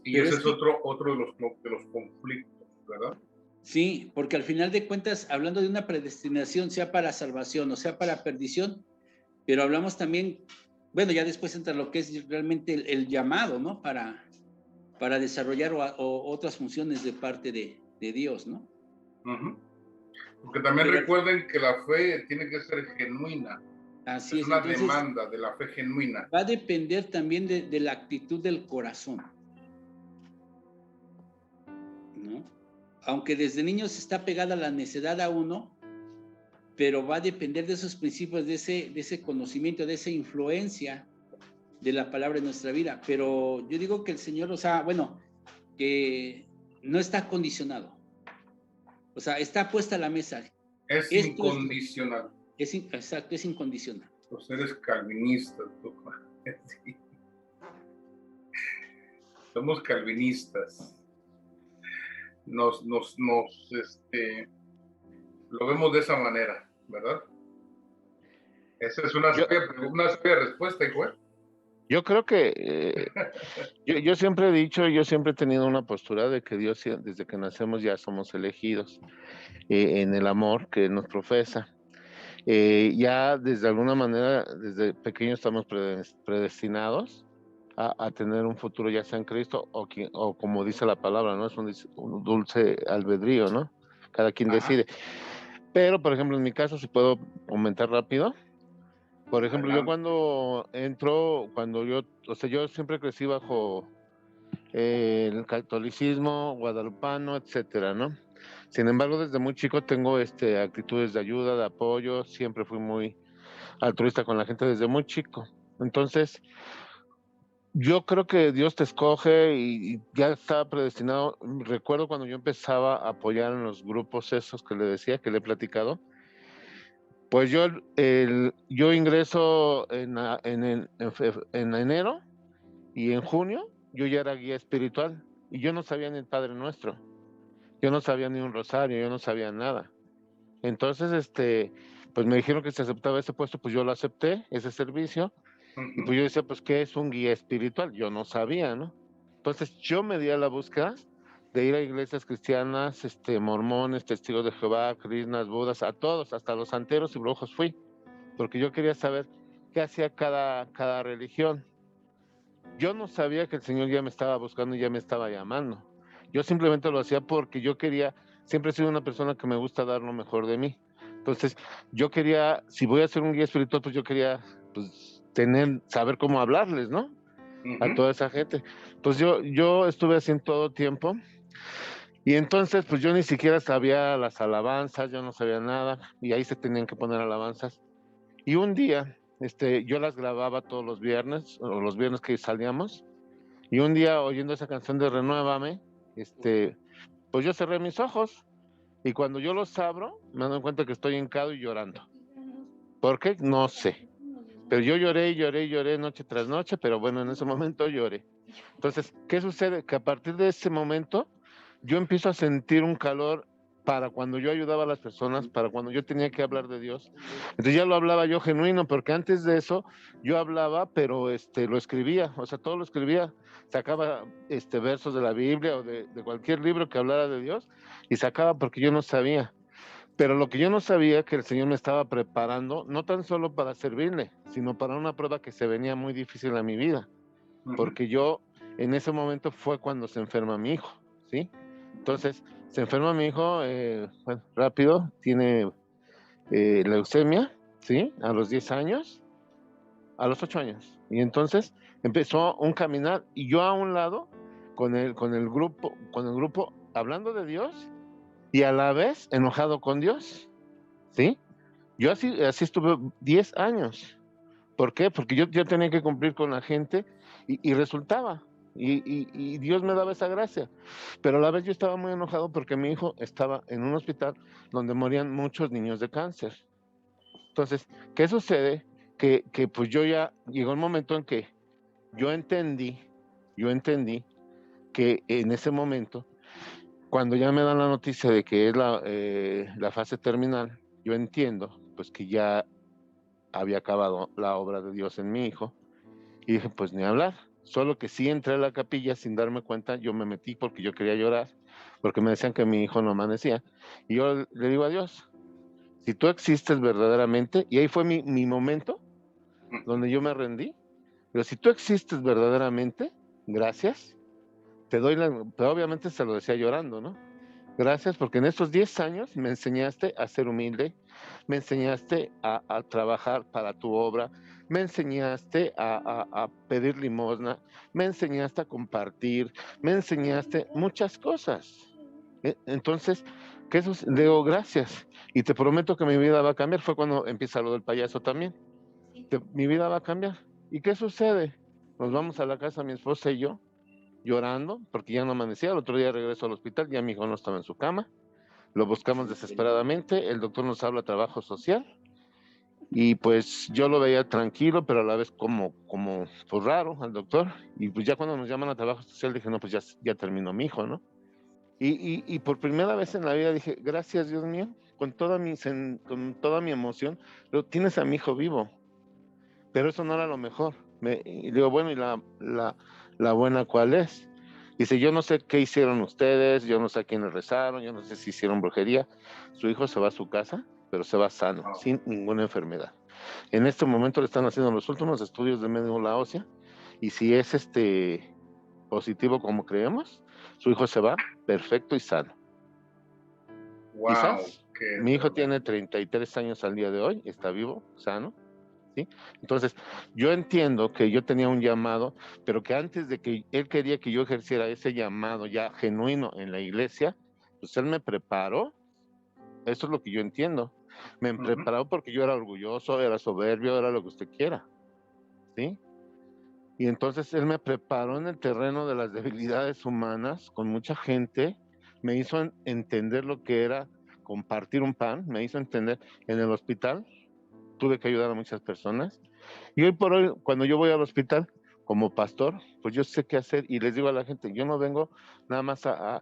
Y pero ese es otro de los conflictos, ¿verdad? Sí, porque al final de cuentas, hablando de una predestinación, sea para salvación o sea para perdición, pero hablamos también, bueno, ya después entra lo que es realmente el llamado, ¿no? Para desarrollar o otras funciones de parte de Dios, ¿no? Porque también Pero- recuerden que la fe tiene que ser genuina. Así Es es. una Entonces, demanda de la fe genuina. va a depender también de la actitud del corazón, ¿no? Aunque desde niños está pegada la necedad a uno, pero va a depender de esos principios, de ese conocimiento, de esa influencia de la palabra en nuestra vida. Pero yo digo que el Señor, o sea, bueno, que no está condicionado. O sea, está puesta a la mesa. Es Esto incondicional. exacto, es incondicional. Pues eres calvinista, tú. Sí. Somos calvinistas. Lo vemos de esa manera, ¿verdad? Esa es una sabia respuesta, hijo. Yo creo que yo siempre he dicho, yo siempre he tenido una postura de que Dios, desde que nacemos ya somos elegidos en el amor que nos profesa. Ya desde alguna manera, desde pequeños estamos predestinados a tener un futuro ya sea en Cristo o como dice la palabra, ¿no? Es un dulce albedrío, ¿no? Cada quien decide. Pero, por ejemplo, en mi caso, si puedo comentar rápido. Por ejemplo, yo yo siempre crecí bajo el catolicismo guadalupano, etcétera, ¿no? Sin embargo, desde muy chico tengo actitudes de ayuda, de apoyo, siempre fui muy altruista con la gente desde muy chico. Entonces, yo creo que Dios te escoge y ya estaba predestinado. Recuerdo cuando yo empezaba a apoyar en los grupos esos que le decía, que le he platicado, pues yo ingreso en enero y en junio yo ya era guía espiritual y yo no sabía ni el Padre Nuestro, yo no sabía ni un rosario, yo no sabía nada. Entonces, pues me dijeron que se aceptaba ese puesto, pues yo lo acepté, ese servicio, y pues yo decía, pues, ¿qué es un guía espiritual? Yo no sabía, ¿no? Entonces yo me di a la búsqueda de ir a iglesias cristianas, mormones, testigos de Jehová, krishnas, budas, a todos, hasta los santeros y brujos fui, porque yo quería saber qué hacía cada religión. Yo no sabía que el Señor ya me estaba buscando y ya me estaba llamando. Yo simplemente lo hacía porque yo quería, siempre he sido una persona que me gusta dar lo mejor de mí. Entonces, yo quería, si voy a ser un guía espiritual, pues yo quería, pues, saber cómo hablarles, ¿no? A toda esa gente. Pues yo estuve haciendo todo tiempo y entonces, pues yo ni siquiera sabía las alabanzas, yo no sabía nada y ahí se tenían que poner alabanzas. Y un día, yo las grababa todos los viernes, o los viernes que salíamos, y un día oyendo esa canción de Renuévame, pues yo cerré mis ojos, y cuando yo los abro, me doy cuenta que estoy hincado y llorando. ¿Por qué? No sé. Pero yo lloré y lloré y lloré noche tras noche, pero bueno, en ese momento lloré. Entonces, ¿qué sucede? Que a partir de ese momento, yo empiezo a sentir un calor para cuando yo ayudaba a las personas, para cuando yo tenía que hablar de Dios. Entonces ya lo hablaba yo genuino, porque antes de eso yo hablaba, pero lo escribía, o sea, todo lo escribía. Sacaba versos de la Biblia o de cualquier libro que hablara de Dios y sacaba porque yo no sabía. Pero lo que yo no sabía que el Señor me estaba preparando, no tan solo para servirle, sino para una prueba que se venía muy difícil a mi vida. Porque yo, en ese momento fue cuando se enferma mi hijo, ¿sí? Entonces, se enferma mi hijo, bueno, rápido, tiene leucemia, ¿sí? A los 10 años, a los 8 años. Y entonces empezó un caminar y yo a un lado con el grupo hablando de Dios y a la vez enojado con Dios, ¿sí? Yo así estuve 10 años. ¿Por qué? Porque yo tenía que cumplir con la gente y resultaba. Y Dios me daba esa gracia. Pero a la vez yo estaba muy enojado porque mi hijo estaba en un hospital donde morían muchos niños de cáncer. Entonces, ¿qué sucede? Que pues yo ya llegó el momento en que yo entendí que en ese momento, cuando ya me dan la noticia de que es la fase terminal, yo entiendo pues que ya había acabado la obra de Dios en mi hijo. Y dije, pues ni hablar. Solo que sí entré a la capilla sin darme cuenta, yo me metí porque yo quería llorar, porque me decían que mi hijo no amanecía. Y yo le digo a Dios, si tú existes verdaderamente, y ahí fue mi momento donde yo me rendí, pero si tú existes verdaderamente, gracias, te doy pero obviamente se lo decía llorando, ¿no? Gracias porque en estos 10 años me enseñaste a ser humilde, me enseñaste a trabajar para tu obra, me enseñaste a pedir limosna, me enseñaste a compartir, me enseñaste muchas cosas. Entonces, digo, gracias. Y te prometo que mi vida va a cambiar. Fue cuando empieza lo del payaso también. Mi vida va a cambiar. ¿Y qué sucede? Nos vamos a la casa, mi esposa y yo, llorando, porque ya no amanecía. El otro día regreso al hospital, ya mi hijo no estaba en su cama. Lo buscamos desesperadamente. El doctor nos habla de trabajo social. Y pues yo lo veía tranquilo, pero a la vez como pues raro al doctor. Y pues ya cuando nos llaman a trabajo social dije, no, pues ya terminó mi hijo, ¿no? Y por primera vez en la vida dije, gracias Dios mío, con toda mi emoción, pero tienes a mi hijo vivo. Pero eso no era lo mejor. Y digo, bueno, ¿y la buena cuál es? Dice, yo no sé qué hicieron ustedes, yo no sé a quiénes rezaron, yo no sé si hicieron brujería. Su hijo se va a su casa, pero se va sano, sin ninguna enfermedad. En este momento le están haciendo los últimos estudios de médula ósea, y si es positivo como creemos, su hijo se va perfecto y sano. Wow, Quizás mi hijo tiene 33 años al día de hoy, está vivo, sano, ¿sí? Entonces, yo entiendo que yo tenía un llamado, pero que antes de que él quería que yo ejerciera ese llamado ya genuino en la iglesia, pues él me preparó. Eso es lo que yo entiendo. Me preparó porque yo era orgulloso, era soberbio, era lo que usted quiera, ¿sí? Y entonces él me preparó en el terreno de las debilidades humanas con mucha gente, me hizo entender lo que era compartir un pan, me hizo entender en el hospital, tuve que ayudar a muchas personas. Y hoy por hoy, cuando yo voy al hospital como pastor, pues yo sé qué hacer y les digo a la gente, yo no vengo nada más a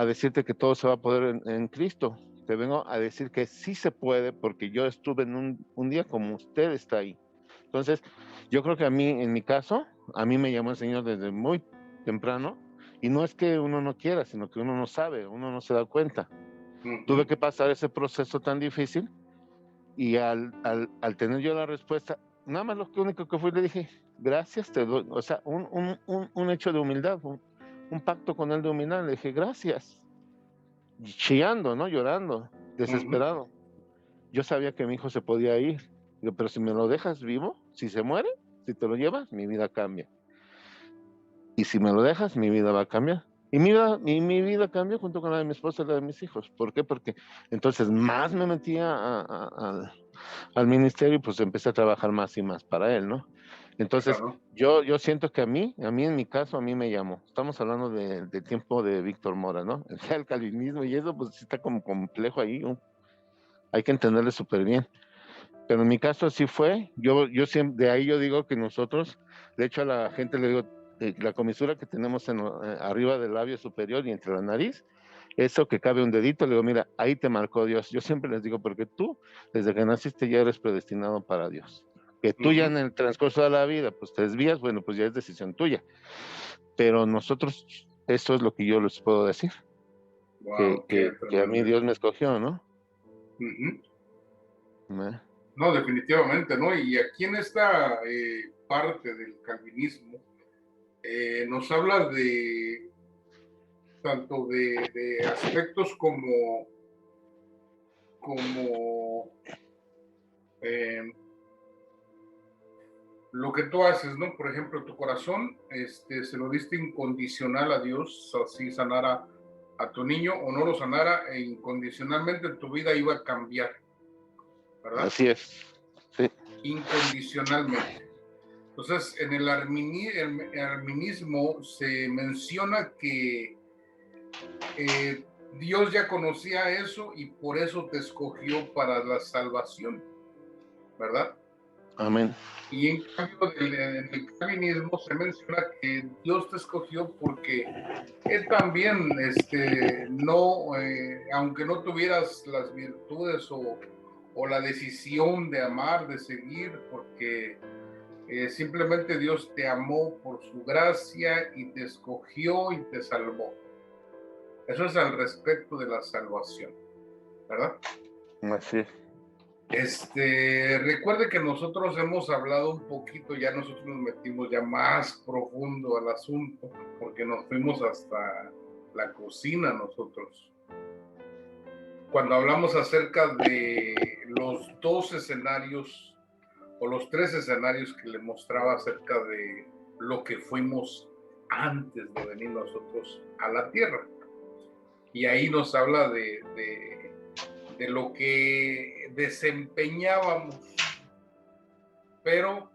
decirte que todo se va a poder en Cristo, te vengo a decir que sí se puede porque yo estuve en un día como usted está ahí. Entonces, yo creo que a mí, en mi caso, a mí me llamó el Señor desde muy temprano, y no es que uno no quiera, sino que uno no sabe, uno no se da cuenta. Tuve que pasar ese proceso tan difícil, y al tener yo la respuesta, nada más lo único que fui, le dije, gracias, te doy, o sea, un hecho de humildad, un pacto con él de humildad, le dije, gracias, chillando, ¿no? Llorando, desesperado. Yo sabía que mi hijo se podía ir. Digo, pero si me lo dejas vivo, si se muere, si te lo llevas, mi vida cambia. Y si me lo dejas, mi vida va a cambiar. Y mi vida cambió junto con la de mi esposa y la de mis hijos. ¿Por qué? Porque entonces más me metía al ministerio, y pues empecé a trabajar más y más para él, ¿no? Entonces, claro, yo siento que a mí en mi caso, a mí me llamó. Estamos hablando del tiempo de Víctor Mora, ¿no? El calvinismo y eso, pues está como complejo ahí, ¿no? Hay que entenderle súper bien. Pero en mi caso así fue. Yo siempre, de ahí yo digo que nosotros, de hecho a la gente le digo, la comisura que tenemos arriba del labio superior y entre la nariz, eso que cabe un dedito, le digo, mira, ahí te marcó Dios. Yo siempre les digo, porque tú, desde que naciste, ya eres predestinado para Dios. Que tú ya en el transcurso de la vida, pues te desvías, bueno, pues ya es decisión tuya. Pero nosotros, eso es lo que yo les puedo decir. Wow, que a mí Dios me escogió, ¿no? No, definitivamente, ¿no? Y aquí en esta parte del calvinismo nos habla de tanto de aspectos como lo que tú haces, ¿no? Por ejemplo, tu corazón se lo diste incondicional a Dios, así sanara a tu niño o no lo sanara, e incondicionalmente tu vida iba a cambiar, ¿verdad? Así es, sí. Incondicionalmente. Entonces, en el arminismo se menciona que Dios ya conocía eso y por eso te escogió para la salvación, ¿verdad? Amén. Y en cambio, en el calvinismo se menciona que Dios te escogió porque él también, no, aunque no tuvieras las virtudes o la decisión de amar, de seguir, porque simplemente Dios te amó por su gracia y te escogió y te salvó. Eso es al respecto de la salvación, ¿verdad? Así es. Recuerde que nosotros hemos hablado un poquito, ya nosotros nos metimos ya más profundo al asunto, porque nos fuimos hasta la cocina nosotros. Cuando hablamos acerca de los 2 escenarios o los 3 escenarios que le mostraba acerca de lo que fuimos antes de venir nosotros a la tierra. Y ahí nos habla de lo que desempeñábamos, pero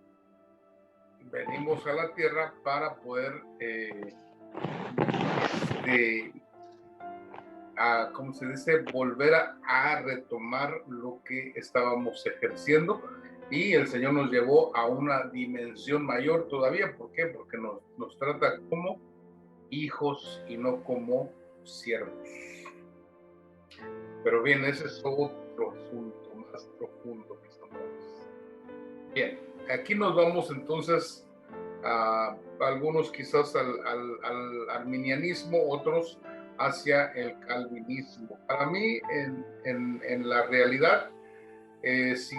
venimos a la tierra para poder ¿cómo se dice? Volver a retomar lo que estábamos ejerciendo, y el Señor nos llevó a una dimensión mayor todavía. ¿Por qué? Porque nos trata como hijos y no como siervos. Pero bien, ese es otro asunto más profundo, mis amados. Bien, aquí nos vamos entonces a algunos quizás al arminianismo, otros hacia el calvinismo. Para mí, en la realidad, si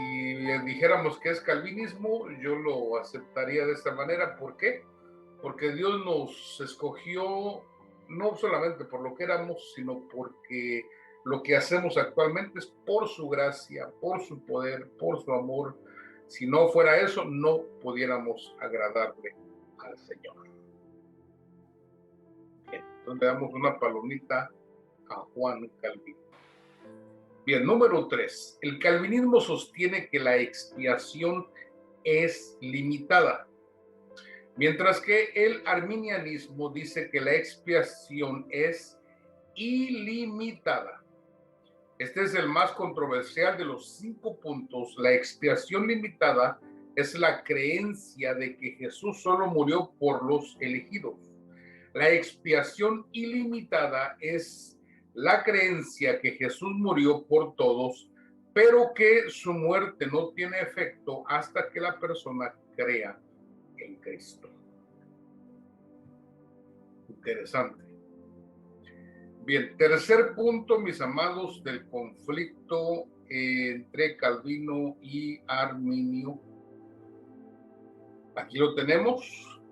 dijéramos que es calvinismo, yo lo aceptaría de esta manera. ¿Por qué? Porque Dios nos escogió no solamente por lo que éramos, sino porque lo que hacemos actualmente es por su gracia, por su poder, por su amor. Si no fuera eso, no pudiéramos agradarle al Señor. Bien, entonces le damos una palomita a Juan Calvino. Bien, número 3. El calvinismo sostiene que la expiación es limitada, mientras que el arminianismo dice que la expiación es ilimitada. Este es el más controversial de los 5 puntos. La expiación limitada es la creencia de que Jesús solo murió por los elegidos. La expiación ilimitada es la creencia que Jesús murió por todos, pero que su muerte no tiene efecto hasta que la persona crea en Cristo. Interesante. Bien, tercer punto, mis amados, del conflicto entre Calvino y Arminio. Aquí lo tenemos.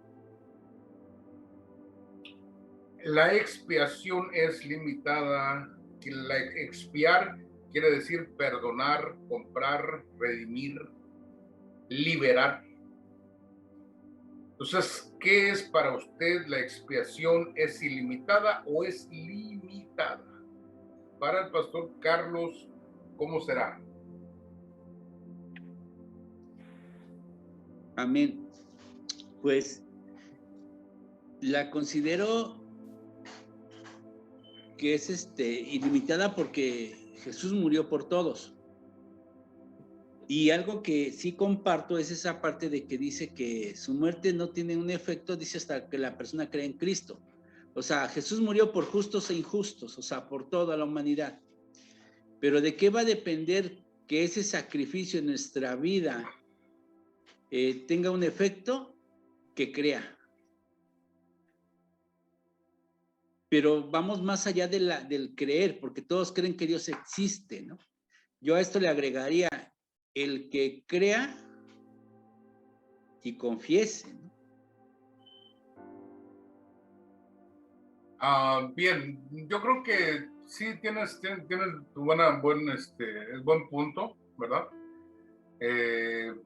La expiación es limitada. Expiar quiere decir perdonar, comprar, redimir, liberar. Entonces, ¿qué es para usted la expiación? ¿Es ilimitada o es limitada? Para el pastor Carlos, ¿cómo será? Amén. Pues la considero que es ilimitada porque Jesús murió por todos. Y algo que sí comparto es esa parte de que dice que su muerte no tiene un efecto, dice, hasta que la persona cree en Cristo. O sea, Jesús murió por justos e injustos, o sea, por toda la humanidad. Pero ¿de qué va a depender que ese sacrificio en nuestra vida tenga un efecto? Que crea. Pero vamos más allá del creer, porque todos creen que Dios existe, ¿no? Yo a esto le agregaría el que crea y confiese, ¿no? Bien, yo creo que sí tienes buen punto, ¿verdad?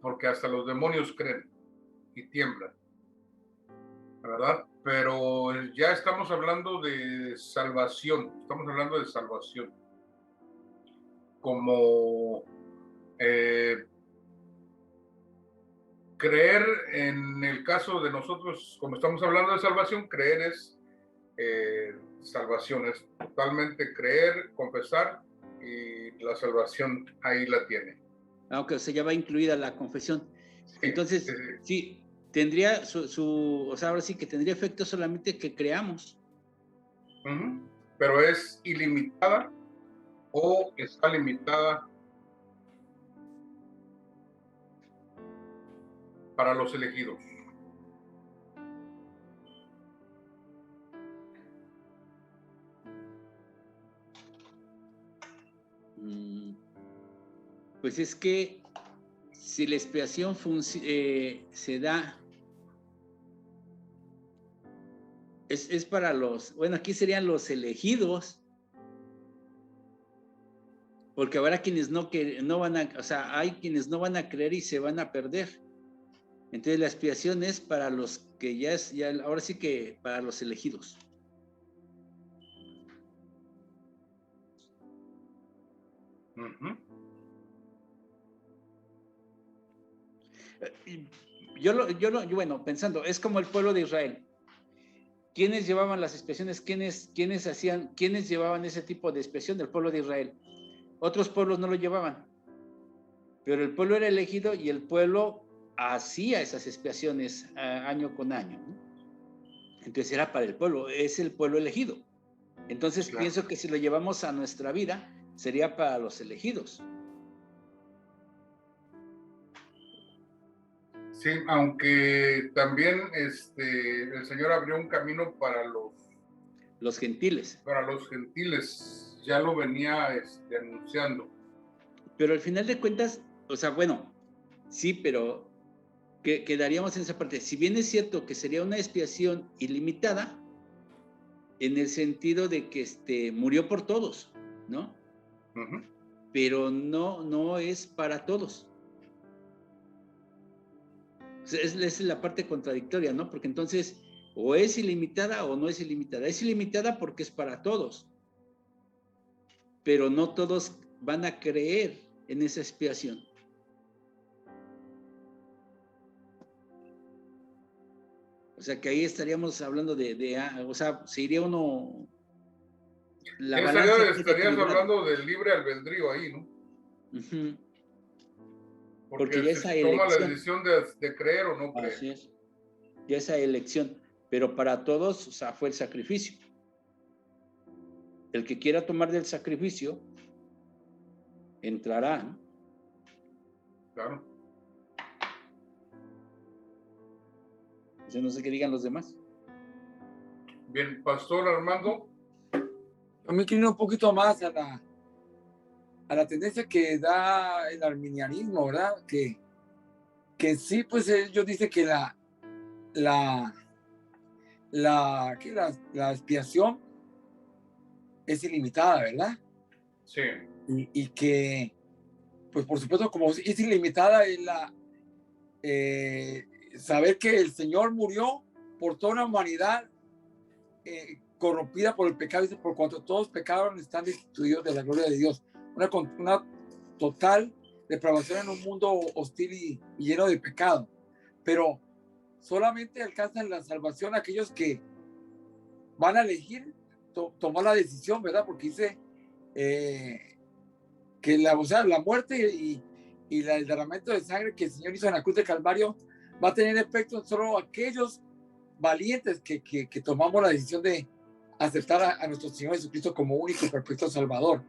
Porque hasta los demonios creen y tiemblan, ¿verdad? Pero ya estamos hablando de salvación, como creer. En el caso de nosotros, como estamos hablando de salvación, creer es salvación, es totalmente creer, confesar, y la salvación ahí la tiene. Aunque o sea, ya va incluida la confesión. Sí, entonces, sí, tendría o sea, ahora sí que tendría efecto solamente que creamos. Pero es ilimitada o está limitada para los elegidos. Pues es que si la expiación se da Es para los, bueno, aquí serían los elegidos, porque habrá quienes no van a, o sea, hay quienes no van a creer y se van a perder. Entonces la expiación es para los que ahora sí que para los elegidos. Yo, bueno, pensando, es como el pueblo de Israel. ¿Quiénes llevaban las expiaciones? ¿Quiénes llevaban ese tipo de expiación del pueblo de Israel? Otros pueblos no lo llevaban, pero el pueblo era elegido y el pueblo hacía esas expiaciones año con año, ¿no? Entonces era para el pueblo, es el pueblo elegido. Entonces claro, pienso que si lo llevamos a nuestra vida, sería para los elegidos. Sí, aunque también el Señor abrió un camino para los gentiles. Para los gentiles, ya lo venía anunciando. Pero al final de cuentas, o sea, bueno, sí, pero quedaríamos en esa parte. Si bien es cierto que sería una expiación ilimitada, en el sentido de que murió por todos, ¿no? Uh-huh. Pero no es para todos. Es la parte contradictoria, ¿no? Porque entonces o es ilimitada o no es ilimitada. Es ilimitada porque es para todos, pero no todos van a creer en esa expiación. O sea que ahí estaríamos hablando o sea, se iría uno... Estarías hablando del libre albedrío ahí, ¿no? Uh-huh. Porque ya esa elección, toma la decisión de creer o no creer. Así es. Ya esa elección. Pero para todos, o sea, fue el sacrificio. El que quiera tomar del sacrificio, entrará, ¿no? Claro. Yo no sé qué digan los demás. Bien, Pastor Armando. Yo me inclino un poquito más a la tendencia que da el arminianismo, ¿verdad? Que sí, pues ellos dicen que la expiación es ilimitada, ¿verdad? Sí. Y que, pues por supuesto, como es ilimitada, es saber que el Señor murió por toda una humanidad corrompida por el pecado, dice, por cuanto todos pecaron, están destituidos de la gloria de Dios. Una total depravación en un mundo hostil y lleno de pecado. Pero solamente alcanzan la salvación aquellos que van a elegir tomar la decisión, ¿verdad? Porque dice que la muerte y el derramamiento de sangre que el Señor hizo en la cruz de Calvario va a tener efecto solo aquellos valientes que tomamos la decisión de aceptar a nuestro Señor Jesucristo como único y perfecto Salvador.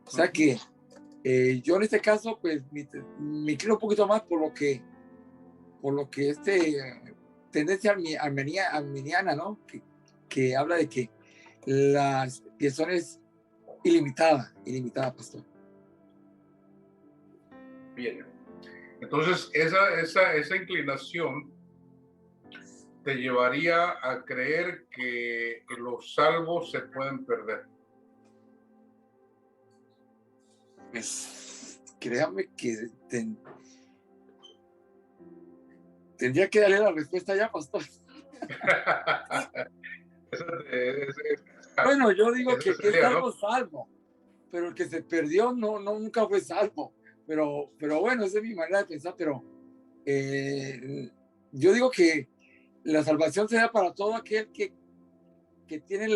O sea que yo en este caso, pues me inclino un poquito más por lo que tendencia arminiana, ¿no? Que habla de que la expiación es ilimitada, pastor. Bien. Entonces, esa inclinación te llevaría a creer que los salvos se pueden perder. Pues créame que tendría que darle la respuesta ya, pastor. Bueno, yo digo que es salvo, pero el que se perdió nunca fue salvo. Pero bueno, esa es mi manera de pensar, pero yo digo que la salvación se da para todo aquel que tiene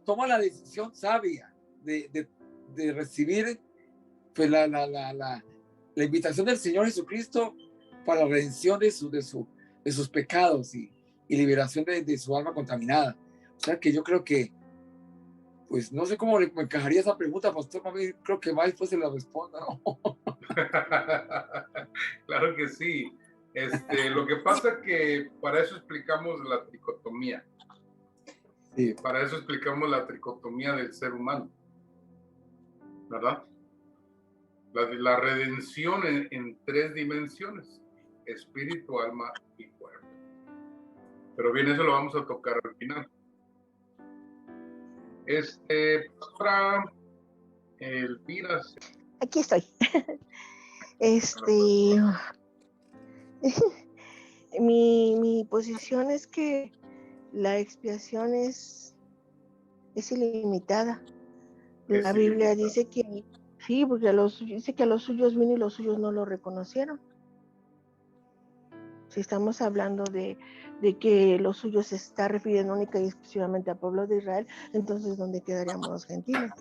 toma la decisión sabia de recibir pues la invitación del Señor Jesucristo para la redención de sus pecados y liberación de su alma contaminada. O sea que yo creo que, pues no sé cómo me encajaría esa pregunta, pastor. Creo que más después se la responda, ¿no? Claro que sí. Lo que pasa es que para eso explicamos la tricotomía. Sí. Para eso explicamos la tricotomía del ser humano, ¿verdad? La redención en tres dimensiones: espíritu, alma y cuerpo. Pero bien, eso lo vamos a tocar al final. Pastora Elvira. Aquí estoy. Mi posición es que la expiación es ilimitada. La Biblia dice que sí, porque dice que a los suyos vino y los suyos no lo reconocieron. Si estamos hablando de que los suyos se está refiriendo única y exclusivamente al pueblo de Israel, entonces ¿dónde quedaríamos los gentiles?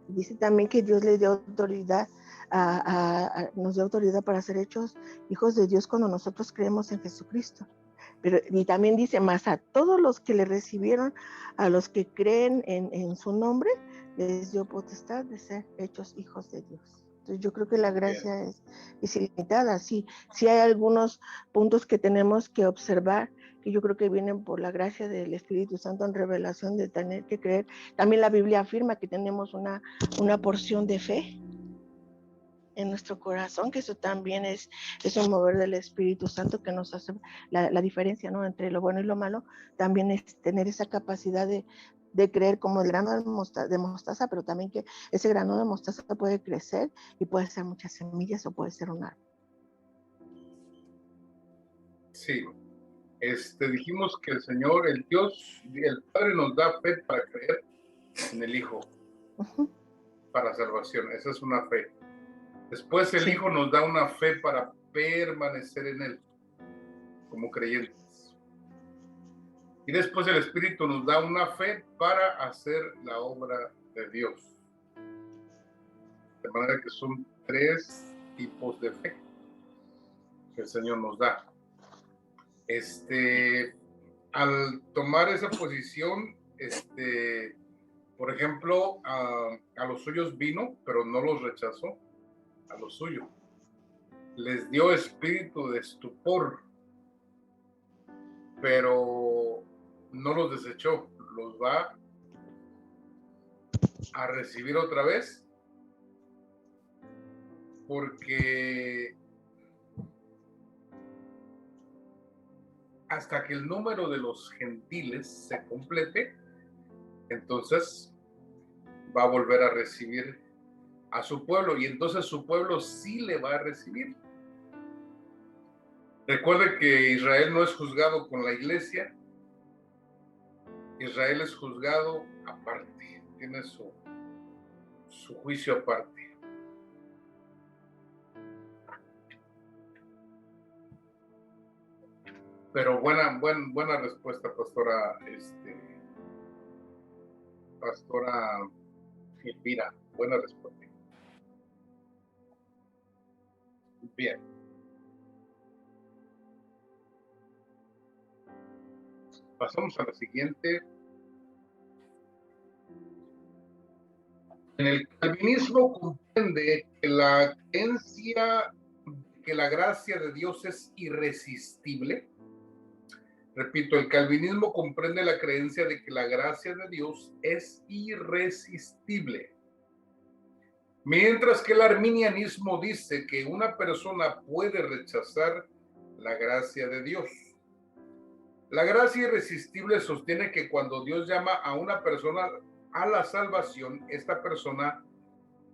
Dice también que Dios le dio autoridad, nos dio autoridad para ser hechos hijos de Dios cuando nosotros creemos en Jesucristo. Y también dice, más a todos los que le recibieron, a los que creen en su nombre, les dio potestad de ser hechos hijos de Dios. Entonces yo creo que la gracia es ilimitada. Sí hay algunos puntos que tenemos que observar, que yo creo que vienen por la gracia del Espíritu Santo en revelación, de tener que creer. También la Biblia afirma que tenemos una porción de fe en nuestro corazón, que eso también es un mover del Espíritu Santo que nos hace la diferencia, ¿no? Entre lo bueno y lo malo. También es tener esa capacidad de creer como el grano de mostaza, pero también que ese grano de mostaza puede crecer y puede ser muchas semillas o puede ser un árbol. Sí, dijimos que el Señor, el Dios, el Padre nos da fe para creer en el Hijo, para salvación. Esa es una fe. Después el Hijo nos da una fe para permanecer en Él, como creyentes. Y después el Espíritu nos da una fe para hacer la obra de Dios. De manera que son 3 tipos de fe que el Señor nos da. Al tomar esa posición, por ejemplo, a los suyos vino, pero no los rechazó, a los suyos. Les dio espíritu de estupor, pero no los desechó, los va a recibir otra vez, porque hasta que el número de los gentiles se complete, entonces va a volver a recibir a su pueblo, y entonces su pueblo sí le va a recibir. Recuerde que Israel no es juzgado con la iglesia, Israel es juzgado aparte, tiene su juicio aparte. Pero buena respuesta, pastora, pastora Elvira, buena respuesta. Bien. Pasamos a la siguiente. En el calvinismo comprende que la creencia que la gracia de Dios es irresistible. Repito, el calvinismo comprende la creencia de que la gracia de Dios es irresistible. Mientras que el arminianismo dice que una persona puede rechazar la gracia de Dios. La gracia irresistible sostiene que cuando Dios llama a una persona a la salvación, esta persona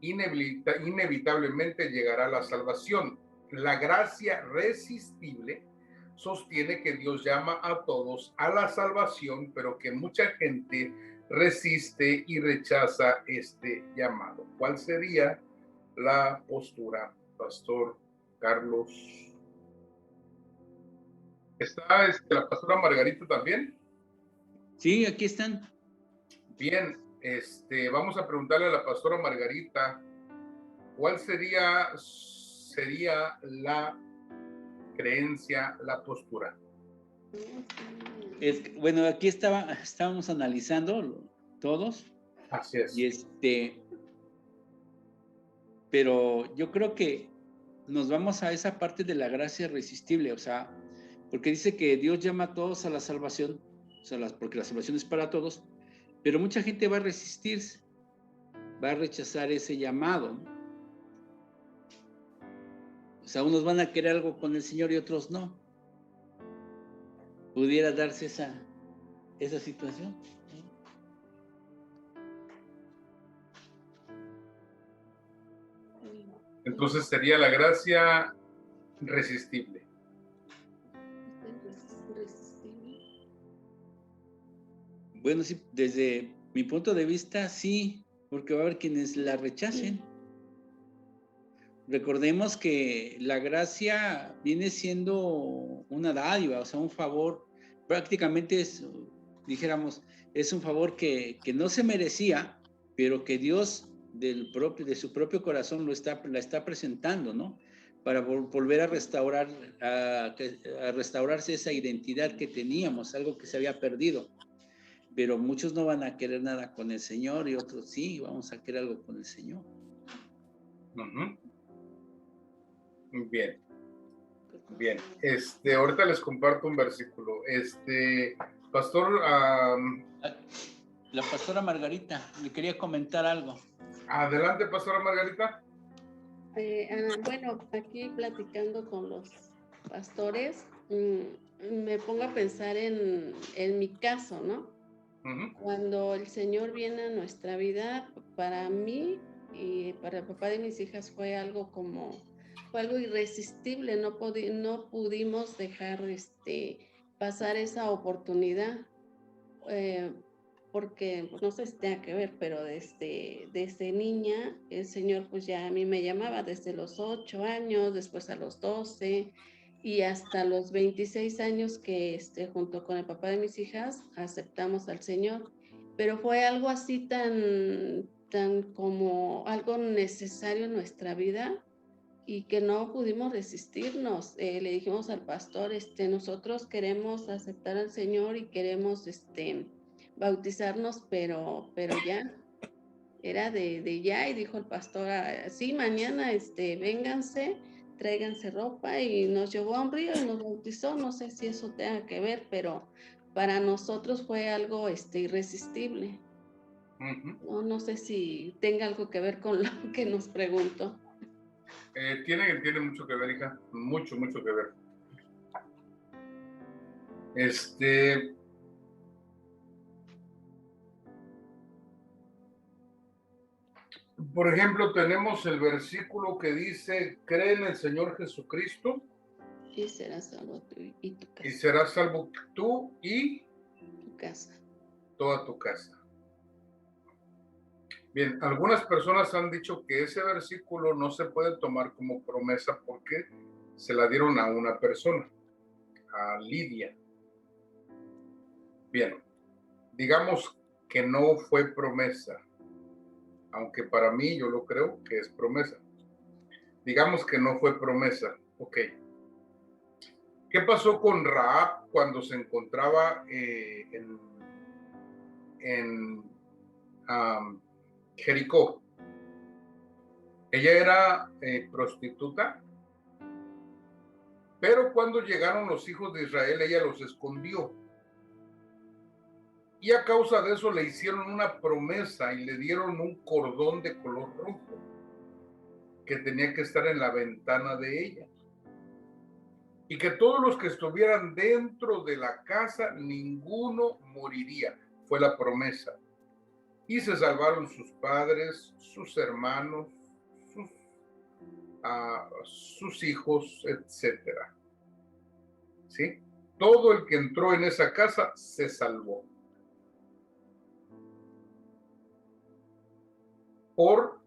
inevitablemente llegará a la salvación. La gracia resistible sostiene que Dios llama a todos a la salvación, pero que mucha gente resiste y rechaza este llamado. ¿Cuál sería la postura, Pastor Carlos? ¿Está la pastora Margarita también? Sí, aquí están. Bien, vamos a preguntarle a la pastora Margarita, ¿cuál sería la creencia, la postura? Bueno, aquí estábamos analizando todos. Así es. Y pero yo creo que nos vamos a esa parte de la gracia irresistible, o sea, porque dice que Dios llama a todos a la salvación, o sea, porque la salvación es para todos, pero mucha gente va a resistirse, va a rechazar ese llamado, ¿no? O sea, unos van a querer algo con el Señor y otros no. pudiera darse esa situación. Entonces sería la gracia resistible. Bueno, sí, desde mi punto de vista, sí, porque va a haber quienes la rechacen. Recordemos que la gracia viene siendo una dádiva, o sea, un favor, prácticamente es, dijéramos, es un favor que no se merecía, pero que Dios de su propio corazón la está presentando, ¿no? Para volver a restaurar, a restaurarse esa identidad que teníamos, algo que se había perdido. Pero muchos no van a querer nada con el Señor y otros sí, vamos a querer algo con el Señor. Bien. Bien. Ahorita les comparto un versículo. Pastor. La pastora Margarita, le quería comentar algo. Adelante, pastora Margarita. Bueno, aquí platicando con los pastores, me pongo a pensar en mi caso, ¿no? Cuando el Señor viene a nuestra vida, para mí y para el papá de mis hijas fue algo irresistible, no pudimos dejar pasar esa oportunidad, porque no sé si tenga que ver, pero desde niña el Señor pues ya a mí me llamaba desde los 8 años, después a los 12 y hasta los 26 años que junto con el papá de mis hijas aceptamos al Señor, pero fue algo así tan como algo necesario en nuestra vida y que no pudimos resistirnos. Le dijimos al pastor, nosotros queremos aceptar al Señor y queremos bautizarnos, pero ya era de ya, y dijo el pastor, sí, mañana vénganse, tráiganse ropa, y nos llevó a un río y nos bautizó. No sé si eso tenga que ver, pero para nosotros fue algo irresistible. No sé si tenga algo que ver con lo que nos preguntó. Tiene mucho que ver, hija, mucho que ver. Por ejemplo, tenemos el versículo que dice, cree en el Señor Jesucristo y serás salvo tú y tu casa. Y serás salvo tú y tu casa. Toda tu casa. Bien, algunas personas han dicho que ese versículo no se puede tomar como promesa porque se la dieron a una persona, a Lidia. Bien, digamos que no fue promesa, aunque para mí yo lo creo que es promesa. Digamos que no fue promesa, ok. ¿Qué pasó con Rahab cuando se encontraba en Jericó? Ella era prostituta, pero cuando llegaron los hijos de Israel, ella los escondió. Y a causa de eso le hicieron una promesa y le dieron un cordón de color rojo que tenía que estar en la ventana de ella. Y que todos los que estuvieran dentro de la casa, ninguno moriría. Fue la promesa. Y se salvaron sus padres, sus hermanos, sus hijos, etcétera. ¿Sí? Todo el que entró en esa casa se salvó. Por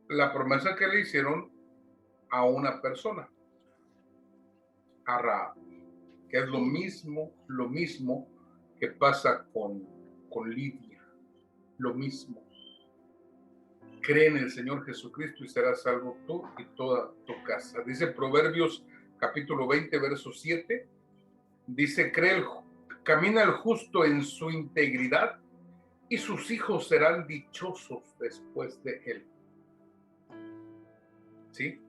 la promesa que le hicieron a una persona, a Rahab, que es lo mismo que pasa con Lidia, lo mismo. Cree en el Señor Jesucristo y serás salvo tú y toda tu casa. Dice Proverbios capítulo 20, verso 7, dice, camina el justo en su integridad y sus hijos serán dichosos después de él. ¿Sí?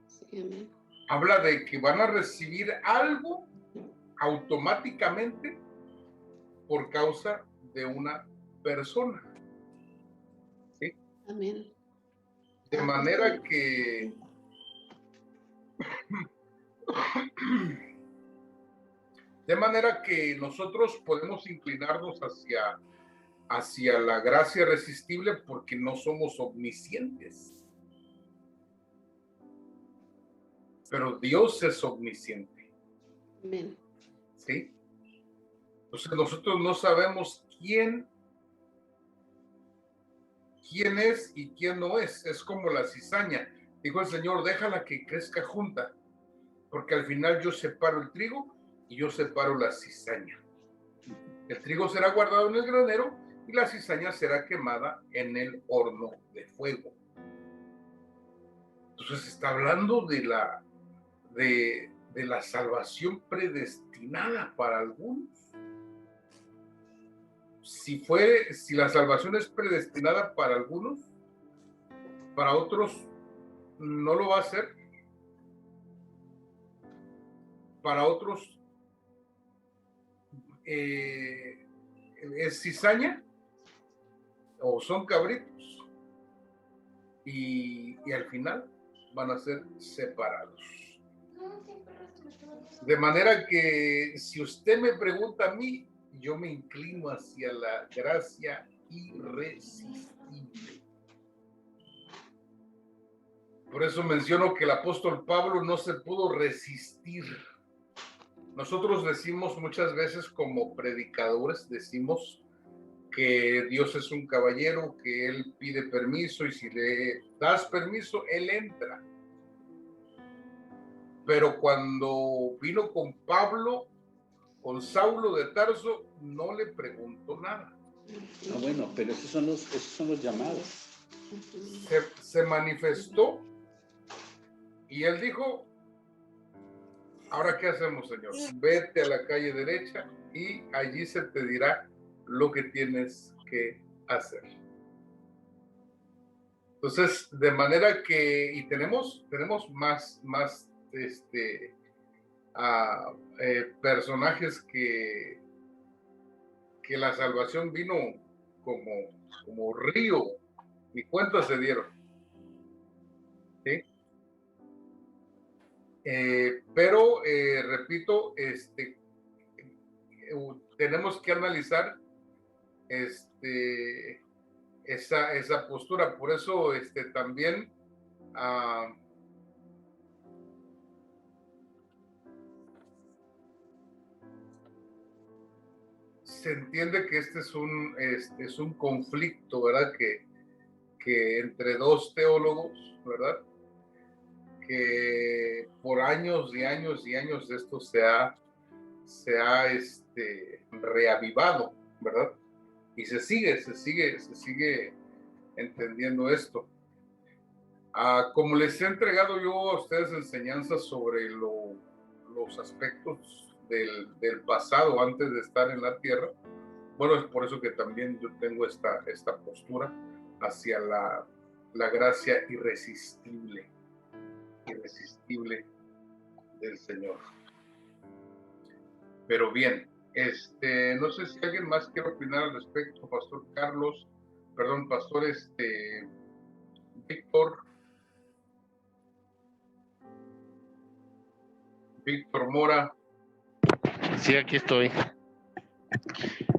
Sí, amén. Habla de que van a recibir algo automáticamente por causa de una persona. ¿Sí? Amén. De manera que De manera que nosotros podemos inclinarnos hacia la gracia irresistible porque no somos omniscientes. Pero Dios es omnisciente. Amén. ¿Sí? Entonces nosotros no sabemos quién es y quién no es. Es como la cizaña. Dijo el Señor, déjala que crezca junta, porque al final yo separo el trigo y yo separo la cizaña. El trigo será guardado en el granero y la cizaña será quemada en el horno de fuego. Entonces está hablando de la salvación predestinada para algunos. Si la salvación es predestinada para algunos, para otros no lo va a ser. Para otros es cizaña o son cabritos y al final van a ser separados. De manera que si usted me pregunta a mí, yo me inclino hacia la gracia irresistible. Por eso menciono que el apóstol Pablo no se pudo resistir. Nosotros decimos muchas veces como predicadores, decimos que Dios es un caballero, que Él pide permiso y si le das permiso, Él entra. Pero cuando vino con Pablo, con Saulo de Tarso, no le preguntó nada. No, bueno, pero esos son los llamados. Se manifestó y él dijo, ahora qué hacemos, Señor, vete a la calle derecha y allí se te dirá lo que tienes que hacer. Entonces, de manera que, y tenemos más personajes que la salvación vino como río, ni cuenta se dieron. ¿Sí? Pero repito, tenemos que analizar esa postura. Por eso también se entiende que este es un conflicto, ¿verdad? Que entre dos teólogos, ¿verdad? Que por años y años y años esto se ha reavivado, ¿verdad? Y se sigue entendiendo esto. Como les he entregado yo a ustedes enseñanzas sobre los aspectos del pasado antes de estar en la tierra, bueno, es por eso que también yo tengo esta postura hacia la gracia irresistible del Señor. Pero bien, no sé si alguien más quiere opinar al respecto, Pastor Carlos, perdón, Pastor Víctor Mora. Sí, aquí estoy.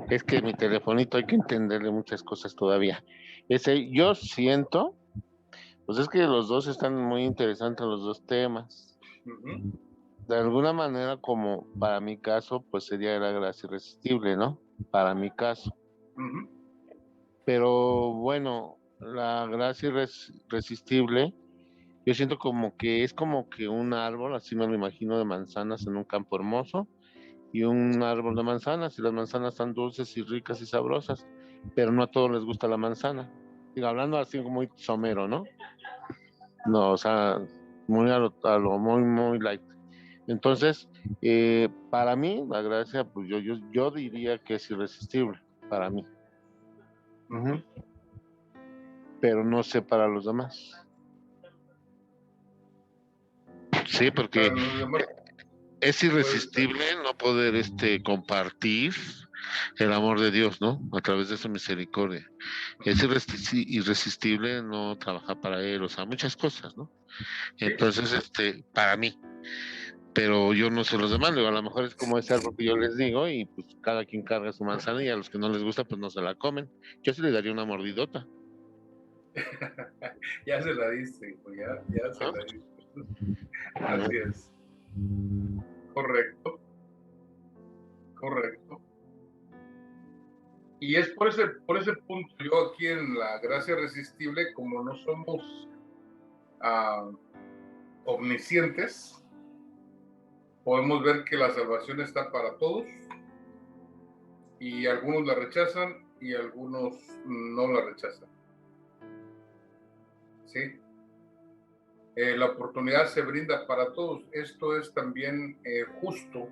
Es que mi telefonito hay que entenderle muchas cosas todavía. Yo siento, pues es que los dos están muy interesantes los dos temas. Uh-huh. De alguna manera, como para mi caso, pues sería la gracia irresistible, ¿no? Para mi caso. Uh-huh. Pero bueno, la gracia irresistible, yo siento como que es como que un árbol, así me lo imagino, de manzanas en un campo hermoso, y un árbol de manzanas, y las manzanas están dulces y ricas y sabrosas, pero no a todos les gusta la manzana. Digo, hablando así como muy somero, ¿no? No, o sea, muy a lo muy light. Entonces, para mí, la gracia, pues yo diría que es irresistible, para mí. Uh-huh. Pero no sé para los demás. Sí, porque es irresistible no poder compartir el amor de Dios, ¿no? A través de su misericordia. Es irresistible no trabajar para Él, o sea, muchas cosas, ¿no? Entonces, para mí. pero yo no se los demando. A lo mejor es como ese árbol que yo les digo y pues cada quien carga su manzana y a los que no les gusta pues no se la comen. Yo sí le daría una mordidota. Ya se la diste, hijo, ya se ¿Ah? la diste. Así es. Correcto, correcto. Y es por ese punto, yo aquí en la gracia irresistible, como no somos omniscientes, podemos ver que la salvación está para todos y algunos la rechazan y algunos no la rechazan. ¿Sí? La oportunidad se brinda para todos. Esto es también justo,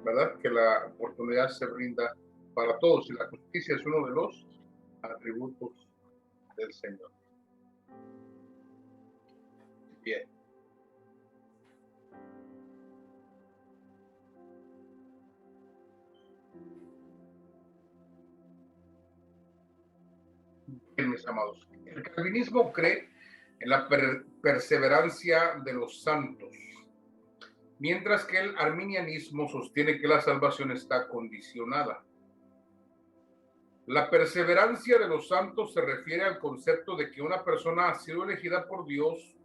¿verdad? Que la oportunidad se brinda para todos y la justicia es uno de los atributos del Señor. Bien. Bien, mis amados. El calvinismo cree en la perseverancia de los santos, mientras que el arminianismo sostiene que la salvación está condicionada. La perseverancia de los santos se refiere al concepto de que una persona ha sido elegida por Dios,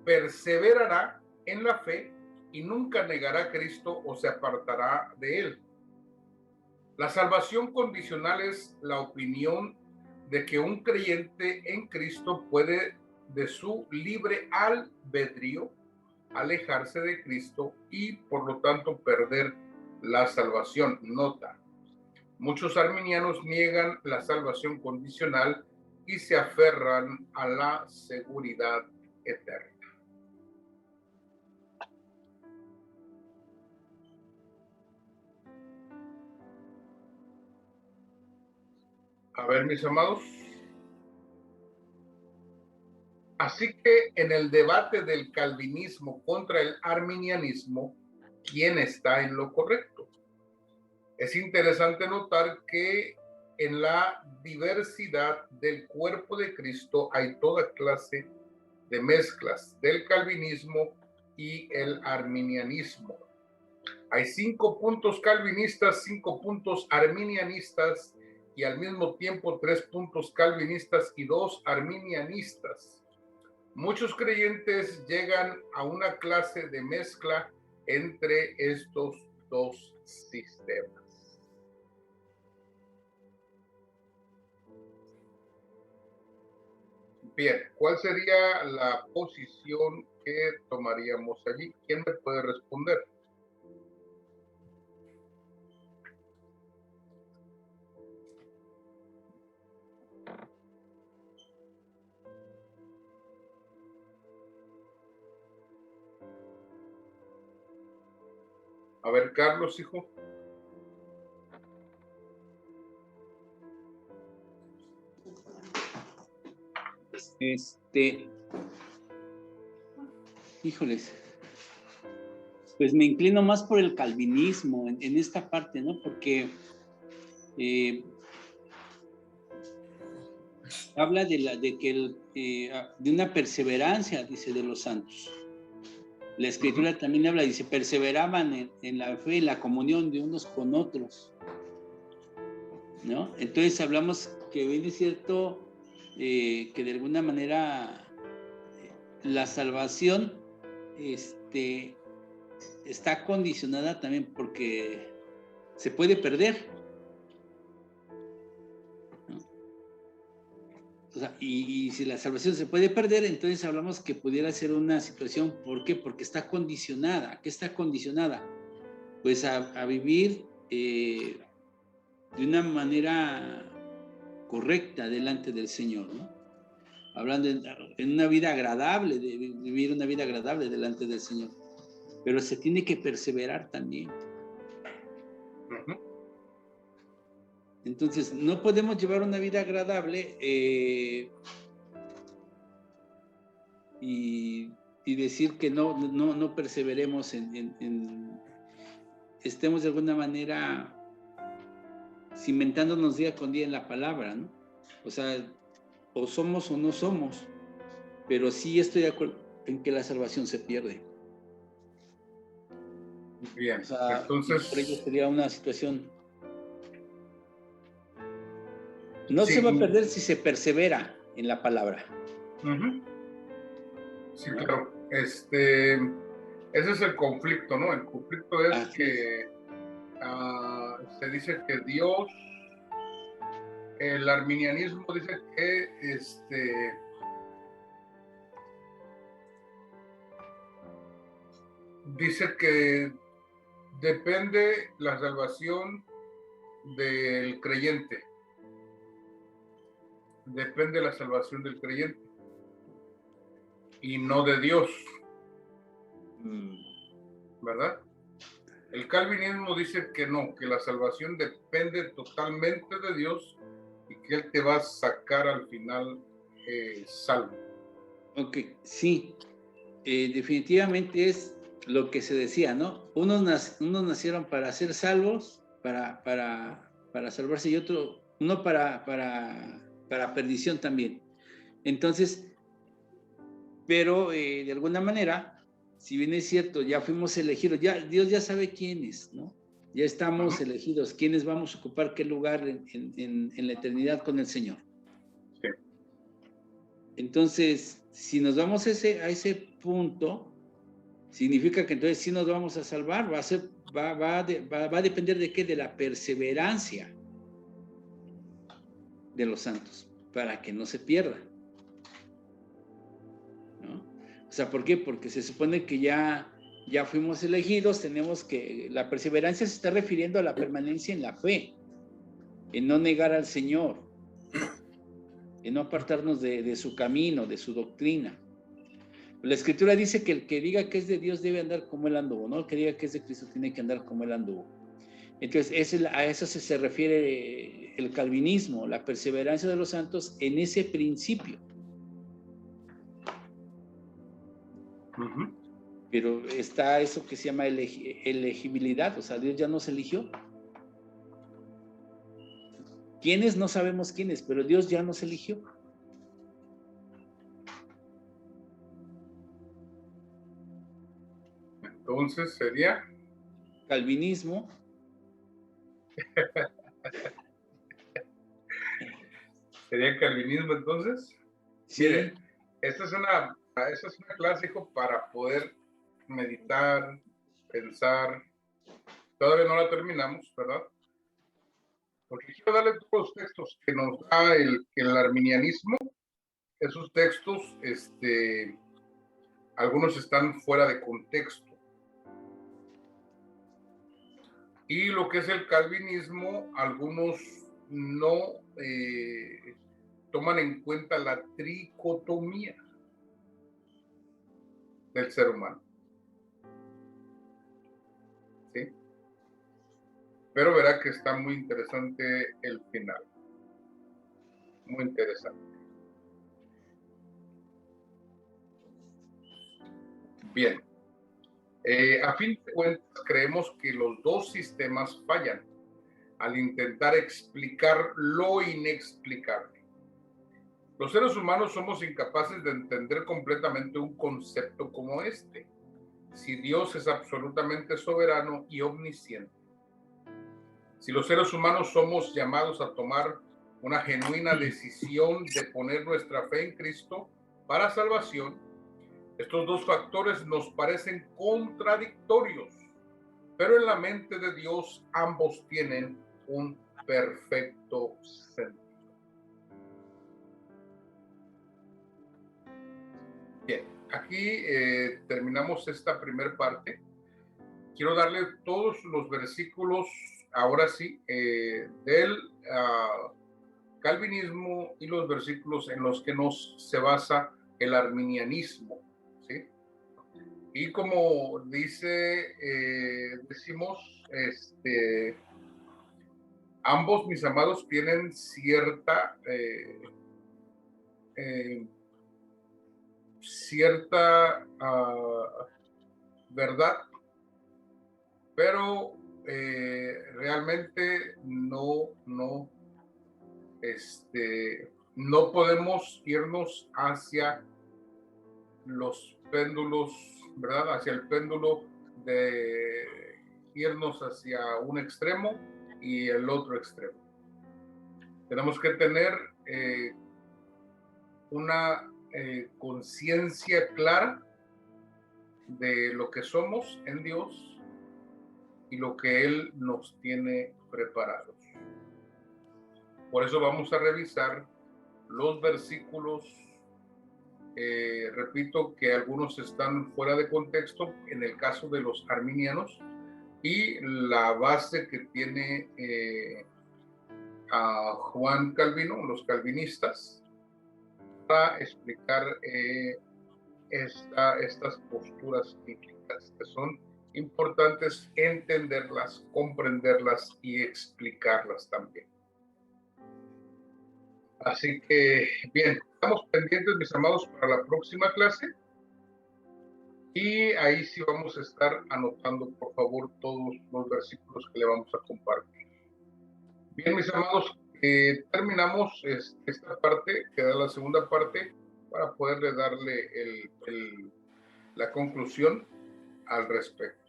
perseverará en la fe y nunca negará a Cristo o se apartará de él. La salvación condicional es la opinión de que un creyente en Cristo puede, de su libre albedrío, alejarse de Cristo y por lo tanto perder la salvación. Nota: muchos arminianos niegan la salvación condicional y se aferran a la seguridad eterna. A ver, mis amados. Así que en el debate del calvinismo contra el arminianismo, ¿quién está en lo correcto? Es interesante notar que en la diversidad del cuerpo de Cristo hay toda clase de mezclas del calvinismo y el arminianismo. Hay 5 puntos calvinistas, 5 puntos arminianistas y al mismo tiempo 3 puntos calvinistas y 2 arminianistas. Muchos creyentes llegan a una clase de mezcla entre estos dos sistemas. Bien, ¿cuál sería la posición que tomaríamos allí? ¿Quién me puede responder? A ver, Carlos, hijo. Híjoles, pues me inclino más por el calvinismo en esta parte, ¿no? Porque habla de una perseverancia, dice, de los santos. La escritura también habla, dice, perseveraban en la fe, en la comunión de unos con otros, ¿no? Entonces hablamos que bien es cierto que de alguna manera la salvación está condicionada también porque se puede perder, ¿no? O sea, y si la salvación se puede perder, entonces hablamos que pudiera ser una situación, ¿por qué? Porque está condicionada. ¿A qué está condicionada? Pues a vivir de una manera correcta delante del Señor, ¿no? Hablando en una vida agradable, de vivir una vida agradable delante del Señor. Pero se tiene que perseverar también. Entonces, no podemos llevar una vida agradable y decir que no perseveremos estemos de alguna manera cimentándonos día con día en la palabra, ¿no? O sea, o somos o no somos. pero sí estoy de acuerdo en que la salvación se pierde. Bien, O sea, entonces... por ello sería una situación... No sí, se va a perder si se persevera en la palabra. Sí, ¿no? claro. Ese es el conflicto, ¿no? El conflicto es Así que se dice que Dios, el arminianismo dice que dice que depende la salvación del creyente. Depende la salvación del creyente y no de Dios, ¿verdad? El calvinismo dice que no, que la salvación depende totalmente de Dios y que Él te va a sacar al final salvo. Ok, sí, definitivamente es lo que se decía, ¿no? Unos nacieron para ser salvos, para salvarse, y uno para perdición también. Entonces, pero de alguna manera, si bien es cierto, ya fuimos elegidos, ya Dios ya sabe quiénes, ¿no? Ya estamos elegidos, quiénes vamos a ocupar qué lugar en la eternidad con el Señor. Sí. Entonces, si nos vamos a ese punto, significa que entonces sí nos vamos a salvar, va a depender de qué, de la perseverancia de los santos, para que no se pierda, ¿no? O sea, ¿por qué? Porque se supone que ya fuimos elegidos, tenemos que, la perseverancia se está refiriendo a la permanencia en la fe, en no negar al Señor, en no apartarnos de su camino, de su doctrina. La Escritura dice que el que diga que es de Dios debe andar como Él anduvo, ¿no? El que diga que es de Cristo tiene que andar como Él anduvo. Entonces, a eso se refiere el calvinismo, la perseverancia de los santos en ese principio. Pero está eso que se llama elegibilidad, o sea, Dios ya nos eligió. ¿Quiénes? No sabemos quiénes, pero Dios ya nos eligió. Entonces sería Calvinismo. ¿Sería calvinismo entonces? Sí. Mire, esta es una clase, hijo, para poder meditar, pensar. Todavía no la terminamos, ¿verdad? Porque quiero darle todos los textos que nos da el arminianismo. Esos textos, algunos están fuera de contexto. Y lo que es el calvinismo, algunos no toman en cuenta la tricotomía del ser humano. ¿Sí? Pero verá que está muy interesante el final. Muy interesante. Bien. A fin de cuentas, creemos que los dos sistemas fallan al intentar explicar lo inexplicable. Los seres humanos somos incapaces de entender completamente un concepto como este, si Dios es absolutamente soberano y omnisciente. Si los seres humanos somos llamados a tomar una genuina decisión de poner nuestra fe en Cristo para salvación, estos dos factores nos parecen contradictorios, pero en la mente de Dios ambos tienen un perfecto sentido. Bien, aquí terminamos esta primera parte. Quiero darle todos los versículos, ahora sí, del calvinismo y los versículos en los que se basa el arminianismo, ¿sí? Y como decimos, ambos, mis amados, tienen cierta verdad, pero realmente no podemos irnos hacia los péndulos, ¿verdad? Hacia el péndulo de irnos hacia un extremo y el otro extremo. Tenemos que tener una conciencia clara de lo que somos en Dios y lo que Él nos tiene preparados. Por eso vamos a revisar los versículos. Repito que algunos están fuera de contexto en el caso de los arminianos y la base que tiene a Juan Calvino, los calvinistas, para explicar estas posturas bíblicas que son importantes entenderlas, comprenderlas y explicarlas también. Así que, bien, estamos pendientes, mis amados, para la próxima clase. Y ahí sí vamos a estar anotando, por favor, todos los versículos que le vamos a compartir. Bien, mis amados, terminamos esta parte, queda la segunda parte, para poderle darle la conclusión al respecto.